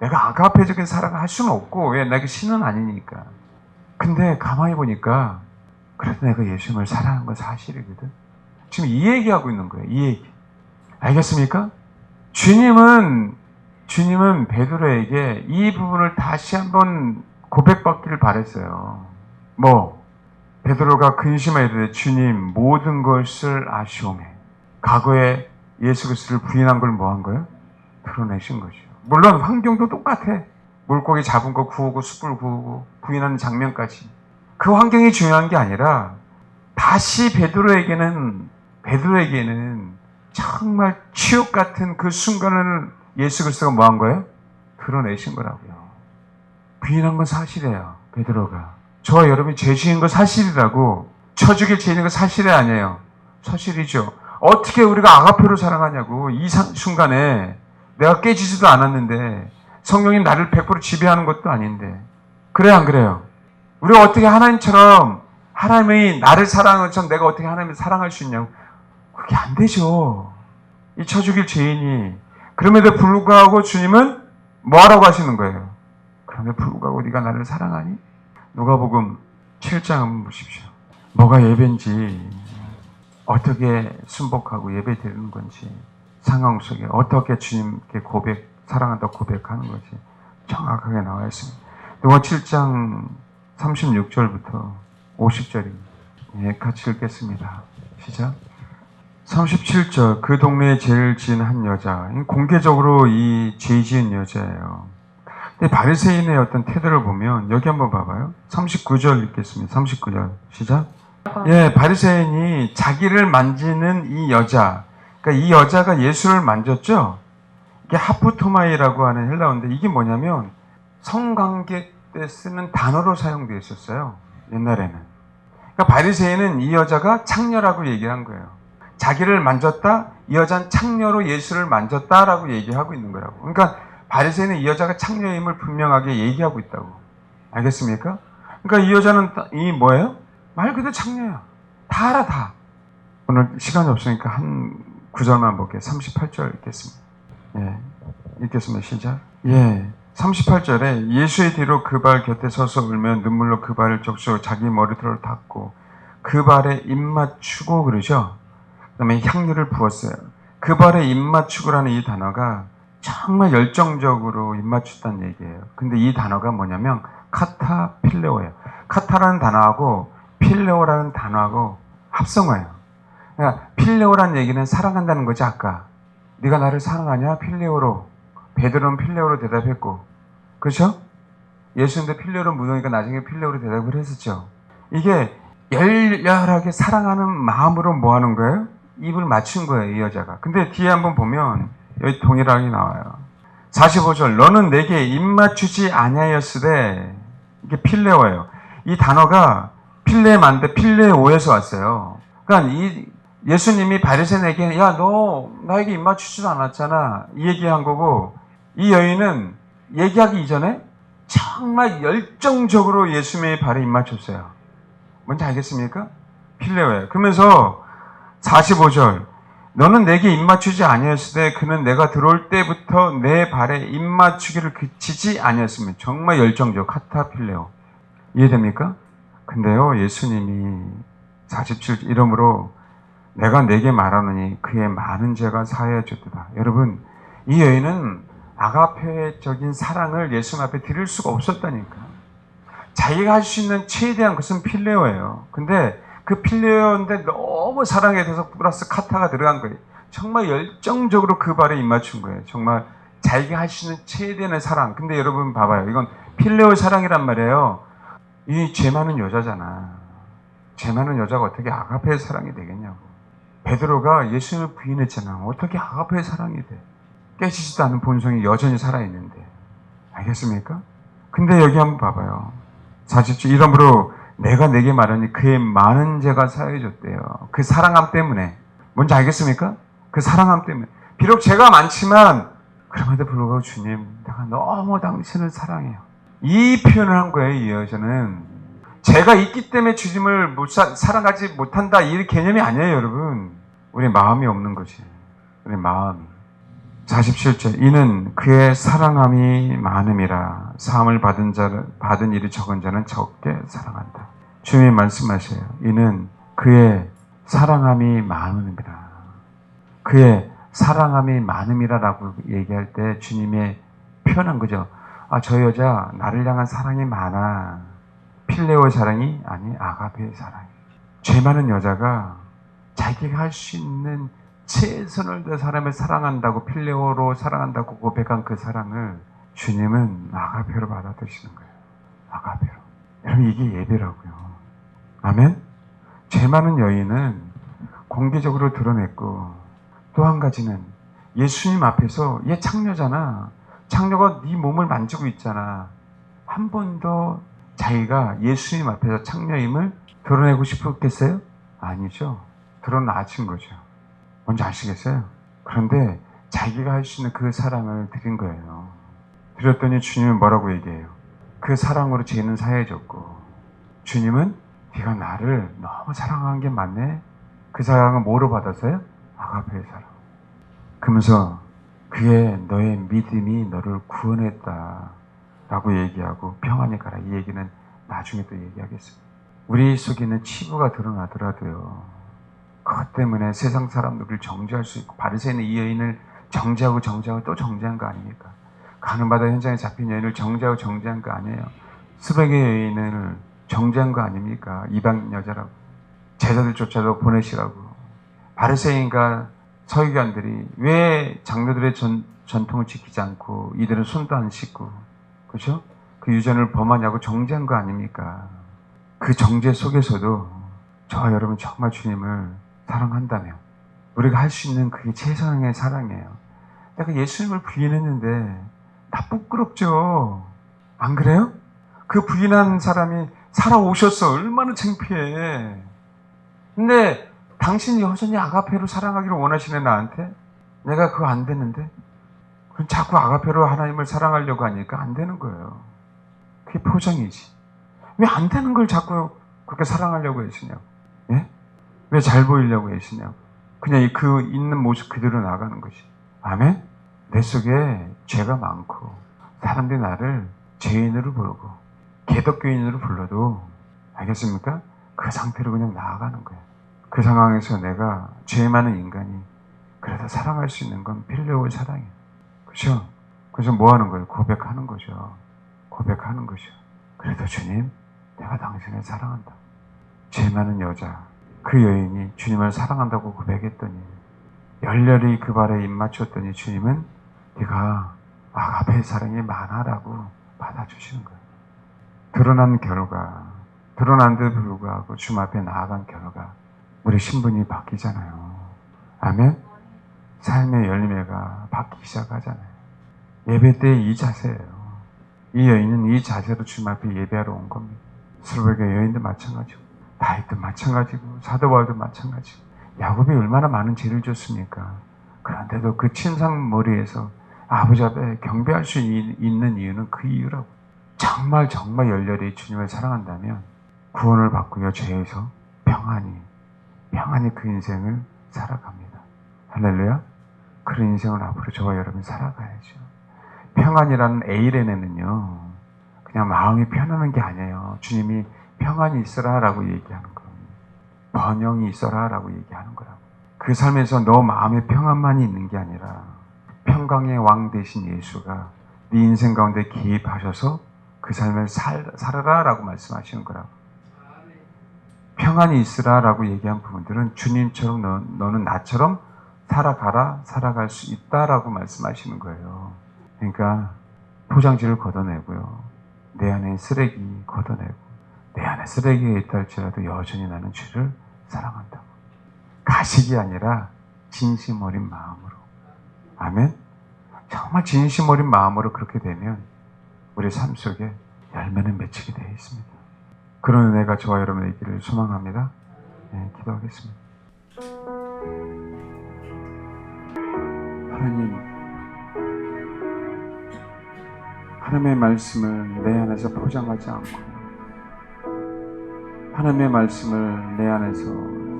내가 아가페적인 사랑을 할 수는 없고 왜 내가 신은 아니니까. 근데 가만히 보니까 그래도 내가 예수님을 사랑한 건 사실이거든. 지금 이 얘기하고 있는 거예요. 이 얘기. 알겠습니까? 주님은 베드로에게 이 부분을 다시 한번 고백받기를 바랬어요. 베드로가 근심하여 이르되 주님 모든 것을 아시오매. 과거에 예수 그리스도를 부인한 걸 뭐 한 거예요? 드러내신 것이요. 물론 환경도 똑같아. 물고기 잡은 거 구우고 숯불 구우고 부인하는 장면까지. 그 환경이 중요한 게 아니라 다시 베드로에게는 정말 치욕 같은 그 순간을 예수 그리스도가 뭐 한 거예요? 드러내신 거라고요. 부인한 건 사실이에요. 베드로가. 저와 여러분이 죄 지은 거 사실이라고. 쳐 죽일 죄 있는 거 사실이 아니에요. 사실이죠. 어떻게 우리가 아가페로 사랑하냐고. 이 순간에 내가 깨지지도 않았는데 성령이 나를 100% 지배하는 것도 아닌데. 그래요 안 그래요? 우리가 어떻게 하나님처럼 하나님이 나를 사랑한 것처럼 내가 어떻게 하나님을 사랑할 수 있냐고. 그게 안 되죠. 이 쳐 죽일 죄인이. 그럼에도 불구하고 주님은 뭐하라고 하시는 거예요? 그럼에도 불구하고 네가 나를 사랑하니? 누가복음 7장 한번 보십시오. 뭐가 예배인지, 어떻게 순복하고 예배 드리는 건지, 상황 속에 어떻게 주님께 사랑한다고 고백하는 것이 정확하게 나와 있습니다. 누가 7장 36절부터 50절입니다. 같이 읽겠습니다. 시작. 37절. 그 동네에 죄를 지은 한 여자. 공개적으로 이 죄 지은 여자예요. 근데 바리새인의 어떤 태도를 보면 여기 한번 봐봐요. 39절 읽겠습니다. 39절. 시작. 예, 바리새인이 자기를 만지는 이 여자. 그러니까 이 여자가 예수를 만졌죠. 이게 하프토마이라고 하는 헬라어인데 이게 뭐냐면 성관계 때 쓰는 단어로 사용되어 있었어요. 옛날에는. 그러니까 바리새인은 이 여자가 창녀라고 얘기한 거예요. 자기를 만졌다, 이 여자는 창녀로 예수를 만졌다라고 얘기하고 있는 거라고. 그러니까 바리새인은 이 여자가 창녀임을 분명하게 얘기하고 있다고. 알겠습니까? 그러니까 이 여자는 이 뭐예요? 말 그대로 창녀야. 다 알아, 다. 오늘 시간이 없으니까 한 구절만 볼게요. 38절 읽겠습니다. 예, 읽겠습니다. 시작. 예, 38절에 예수의 뒤로 그 발 곁에 서서 울며 눈물로 그 발을 적시고 자기 머리털을 닦고 그 발에 입 맞추고 그러죠. 그 다음에 향유를 부었어요. 그 발에 입 맞추고라는 이 단어가 정말 열정적으로 입 맞췄다는 얘기예요. 근데 이 단어가 뭐냐면 카타필레오예요. 카타라는 단어하고 필레오라는 단어하고 합성어예요. 그러니까 필레오라는 얘기는 사랑한다는 거지. 아까 네가 나를 사랑하냐? 필레오로. 베드로는 필레오로 대답했고, 그렇죠? 예수님도 필레오로 묻으니까 나중에 필레오로 대답을 했었죠. 이게 열렬하게 사랑하는 마음으로 뭐 하는 거예요? 입을 맞춘 거예요, 이 여자가. 근데 뒤에 한번 보면 여기 동일하게 나와요. 45절. 너는 내게 입 맞추지 아니하였으되, 이게 필레오예요. 이 단어가 필레만데 필레오에서 왔어요. 그러니까 이 예수님이 바리새인에게 야, 너 나에게 입 맞추지도 않았잖아, 이 얘기한 거고, 이 여인은 얘기하기 이전에 정말 열정적으로 예수님의 발에 입 맞췄어요. 뭔지 알겠습니까? 필레오예요. 그러면서 45절. 너는 내게 입 맞추지 아니었으되 그는 내가 들어올 때부터 내 발에 입 맞추기를 그치지 아니었으면. 정말 열정적 카타필레오. 이해됩니까? 근데요, 예수님이 47절 이러므로 내가 내게 말하노니 그의 많은 죄가 사하여졌도다. 여러분, 이 여인은 아가페적인 사랑을 예수님 앞에 드릴 수가 없었다니까. 자기가 할 수 있는 최대한 것은 필레오예요. 근데 그 필레오인데 너무 사랑에 대해서 플러스 카타가 들어간 거예요. 정말 열정적으로 그 발에 입 맞춘 거예요. 정말 자기가 할 수 있는 최대한의 사랑. 근데 여러분 봐봐요. 이건 필레오의 사랑이란 말이에요. 이 죄 많은 여자잖아. 죄 많은 여자가 어떻게 아가페의 사랑이 되겠냐고. 베드로가 예수님을 부인했잖아. 어떻게 아가페의 사랑이 돼? 깨지지도 않은 본성이 여전히 살아있는데. 알겠습니까? 근데 여기 한번 봐봐요. 47. 이러므로 내가 내게 말하니 그의 많은 죄가 사해졌대요. 그 사랑함 때문에. 뭔지 알겠습니까? 그 사랑함 때문에. 비록 죄가 많지만 그럼에도 불구하고 주님, 내가 너무 당신을 사랑해요. 이 표현을 한 거예요. 이 여자는. 죄가 있기 때문에 주님을 사랑하지 못한다, 이 개념이 아니에요. 여러분. 우리 마음이 없는 거지. 우리 마음이. 47절. 이는 그의 사랑함이 많음이라. 사함을 받은 일이 적은 자는 적게 사랑한다. 주님이 말씀하셔요. 이는 그의 사랑함이 많음이라. 그의 사랑함이 많음이라라고 얘기할 때 주님의 표현한 거죠. 아, 저 여자 나를 향한 사랑이 많아. 필레오의 사랑이 아니 아가페의 사랑이. 죄 많은 여자가 자기가 할 수 있는 최선을 다해 사람을 사랑한다고, 필레오로 사랑한다고 고백한 그 사랑을 주님은 아가페로 받아들이시는 거예요. 아가페로. 여러분, 이게 예배라고요. 아멘? 죄 많은 여인은 공개적으로 드러냈고, 또 한 가지는 예수님 앞에서, 얘 창녀잖아. 창녀가 네 몸을 만지고 있잖아. 한 번도 자기가 예수님 앞에서 창녀임을 드러내고 싶었겠어요? 아니죠. 드러나친 거죠. 뭔지 아시겠어요? 그런데 자기가 할 수 있는 그 사랑을 드린 거예요. 드렸더니 주님은 뭐라고 얘기해요? 그 사랑으로 죄는 사해졌고, 주님은 네가 나를 너무 사랑한 게 맞네. 그 사랑은 뭐로 받았어요? 아가페의 사랑. 그러면서 그의 너의 믿음이 너를 구원했다 라고 얘기하고 평안히 가라. 이 얘기는 나중에 또 얘기하겠습니다. 우리 속에 있는 치부가 드러나더라도요, 그것 때문에 세상 사람들을 정죄할 수 있고, 바리새인은 이 여인을 정죄하고 또 정죄한 거 아닙니까? 가늠바다 현장에 잡힌 여인을 정죄하고 정죄한 거 아니에요. 수백의 여인을 정죄한 거 아닙니까? 이방 여자라고, 제자들조차도 보내시라고. 바리새인과 서기관들이 왜 장로들의 전통을 지키지 않고 이들은 손도 안 씻고, 그렇죠? 그 유전을 범하냐고 정죄한 거 아닙니까? 그 정죄 속에서도 저와 여러분 정말 주님을 사랑한다면 우리가 할 수 있는 그게 최선의 사랑이에요. 내가 예수님을 부인했는데 다 부끄럽죠. 안 그래요? 그 부인한 사람이 살아오셨어. 얼마나 창피해. 근데 당신이 여전히 아가페로 사랑하기를 원하시는 나한테 내가 그거 안 되는데, 그럼 자꾸 아가페로 하나님을 사랑하려고 하니까 안 되는 거예요. 그게 포장이지. 왜 안 되는 걸 자꾸 그렇게 사랑하려고 애쓰냐고. 예? 왜 잘 보이려고 애쓰냐고. 그냥 그 있는 모습 그대로 나가는 것이. 아멘? 내 속에 죄가 많고 사람들이 나를 죄인으로 부르고 개덕교인으로 불러도, 알겠습니까? 그 상태로 그냥 나아가는 거예요. 그 상황에서 내가 죄 많은 인간이 그래도 사랑할 수 있는 건 필요한 사랑이에요. 그렇죠? 그래서 뭐 하는 거예요? 고백하는 거죠. 고백하는 거죠. 그래도 주님, 내가 당신을 사랑한다. 죄 많은 여자, 그 여인이 주님을 사랑한다고 고백했더니, 열렬히 그 발에 입 맞췄더니 주님은 네가 아가페의 사랑이 많아라고 받아주시는 거예요. 드러난 결과, 드러난 데 불구하고 주님 앞에 나아간 결과 우리 신분이 바뀌잖아요. 아멘? 삶의 열매가 바뀌기 시작하잖아요. 예배 때 이 자세예요. 이 여인은 이 자세로 주님 앞에 예배하러 온 겁니다. 스루베의 여인도 마찬가지고, 다윗도 마찬가지고, 사도 바울도 마찬가지고, 야곱이 얼마나 많은 죄를 졌습니까? 그런데도 그 침상 머리에서 아버지 앞에 경배할 수 있는 이유는 그 이유라고. 정말 열렬히 주님을 사랑한다면 구원을 받고요, 죄에서 평안히 그 인생을 살아갑니다. 할렐루야. 그런 인생을 앞으로 저와 여러분이 살아가야죠. 평안이라는 에이레네는요, 그냥 마음이 편안한 게 아니에요. 주님이 평안이 있어라 라고 얘기하는 거예요. 번영이 있어라 라고 얘기하는 거라고. 그 삶에서 너 마음의 평안만이 있는 게 아니라 평강의 왕 되신 예수가 네 인생 가운데 개입하셔서 그 삶을 살아라 라고 말씀하시는 거라고. 평안이 있으라 라고 얘기한 부분들은 주님처럼 너는 나처럼 살아갈 수 있다라고 말씀하시는 거예요. 그러니까 포장지를 걷어내고요, 내 안에 쓰레기 걷어내고, 내 안에 쓰레기가 있다 할지라도 여전히 나는 주를 사랑한다고. 가식이 아니라 진심 어린 마음으로. 아멘? 정말 진심 어린 마음으로 그렇게 되면 우리 삶 속에 열매는 맺히게 되어 있습니다. 그런 은혜가 저와 여러분의 있기를 소망합니다. 네, 기도하겠습니다. 하나님의 말씀을 내 안에서 포장하지 않고, 하나님의 말씀을 내 안에서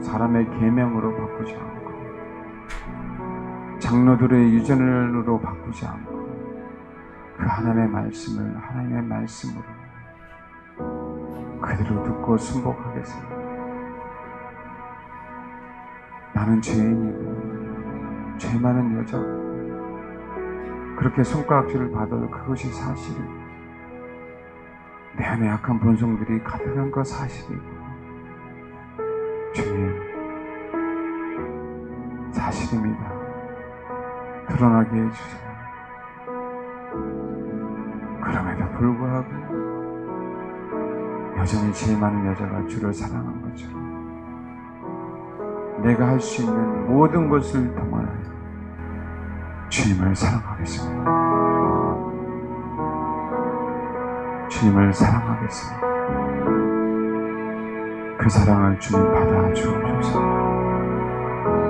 사람의 계명으로 바꾸지 않고, 장로들의 유전으로 바꾸지 않고, 그 하나님의 말씀을 하나님의 말씀으로 그대로 듣고 순복하겠습니다. 나는 죄인이고 죄 많은 여자고, 그렇게 손가락질을 받아도 그것이 사실이고, 내 안에 약한 본성들이 가득한 것 사실이고, 주님, 사실입니다. 드러나게 해주세요. 그럼에도 불구하고 여전히 죄 많은 여자가 주를 사랑한 것처럼 내가 할 수 있는 모든 것을 동원하여 주님을 사랑하겠습니다. 주님을 사랑하겠습니다. 그 사랑을 주님 받아 주옵소서.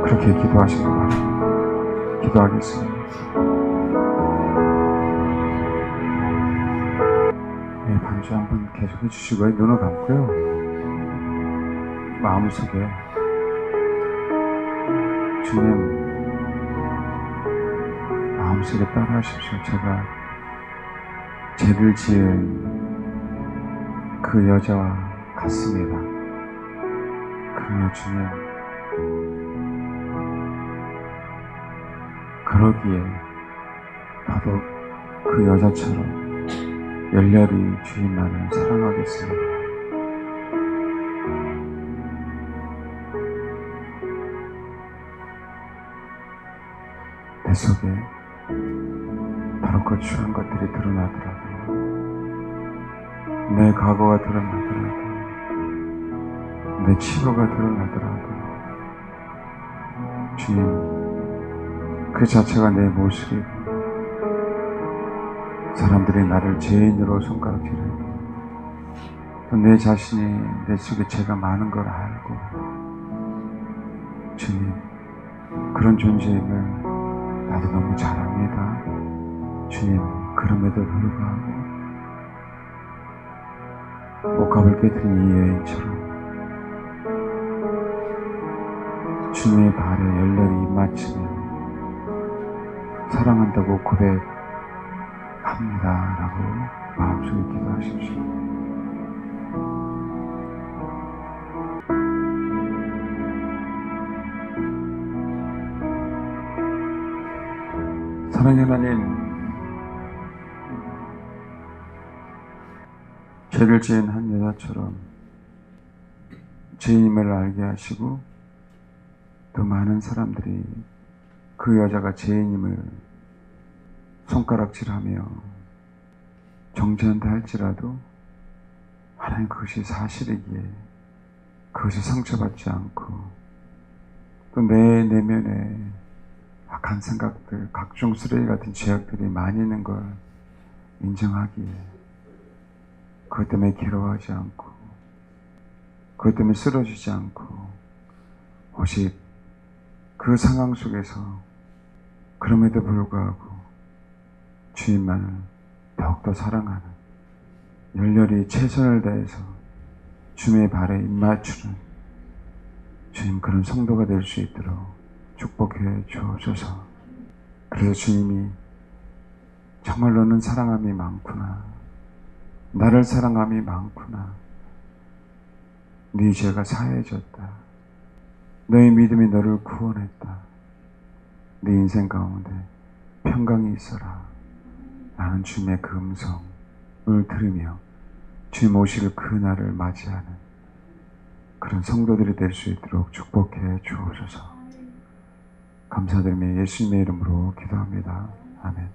그렇게 기도하시기 바랍니다. 기도하겠습니다. 네, 반주 한번 계속 해주시고요. 눈을 감고요. 마음속에 주님 마음속에 따라하십시오. 제가 죄를 지은 그 여자와 같습니다. 그러나 주님, 그러기에 더더욱 그 여자처럼 열렬히 주님만을 사랑하겠습니다. 내 속에 바로 거추한 것들이 드러나더라도, 내 과거가 드러나더라도, 내 치부가 드러나더라도 주님, 그 자체가 내 모습이고 사람들이 나를 죄인으로 손가락질해도 또 내 자신이 내 속에 죄가 많은 걸 알고 주님, 그런 존재임을 나도 너무 잘 압니다. 주님, 그럼에도 불구하고 옷값을 깨뜨린 이 여인처럼 주님의 발에 열렬히 입맞추며 사랑한다고 고백합니다 라고 마음속에 기도하십시오. 사랑의 하나님, 죄를 지은 한 여자처럼 죄인임을 알게 하시고 더 많은 사람들이 그 여자가 죄인임을 손가락질하며 정죄한다 할지라도 하나님, 그것이 사실이기에 그것이 상처받지 않고 또 내 내면에 악한 생각들, 각종 쓰레기 같은 죄악들이 많이 있는 걸 인정하기에 그것 때문에 괴로워하지 않고 그것 때문에 쓰러지지 않고 오직 그 상황 속에서 그럼에도 불구하고 주님만을 더욱더 사랑하는, 열렬히 최선을 다해서 주님의 발에 입맞추는 주님, 그런 성도가 될 수 있도록 축복해 주옵소서. 그래서 주님이 정말 너는 사랑함이 많구나, 나를 사랑함이 많구나, 네 죄가 사해졌다, 너의 믿음이 너를 구원했다, 네 인생 가운데 평강이 있어라 라는 주님의 그 음성을 들으며 주님 오실 그날을 맞이하는 그런 성도들이 될 수 있도록 축복해 주옵소서. 감사드리며 예수님의 이름으로 기도합니다. 아멘.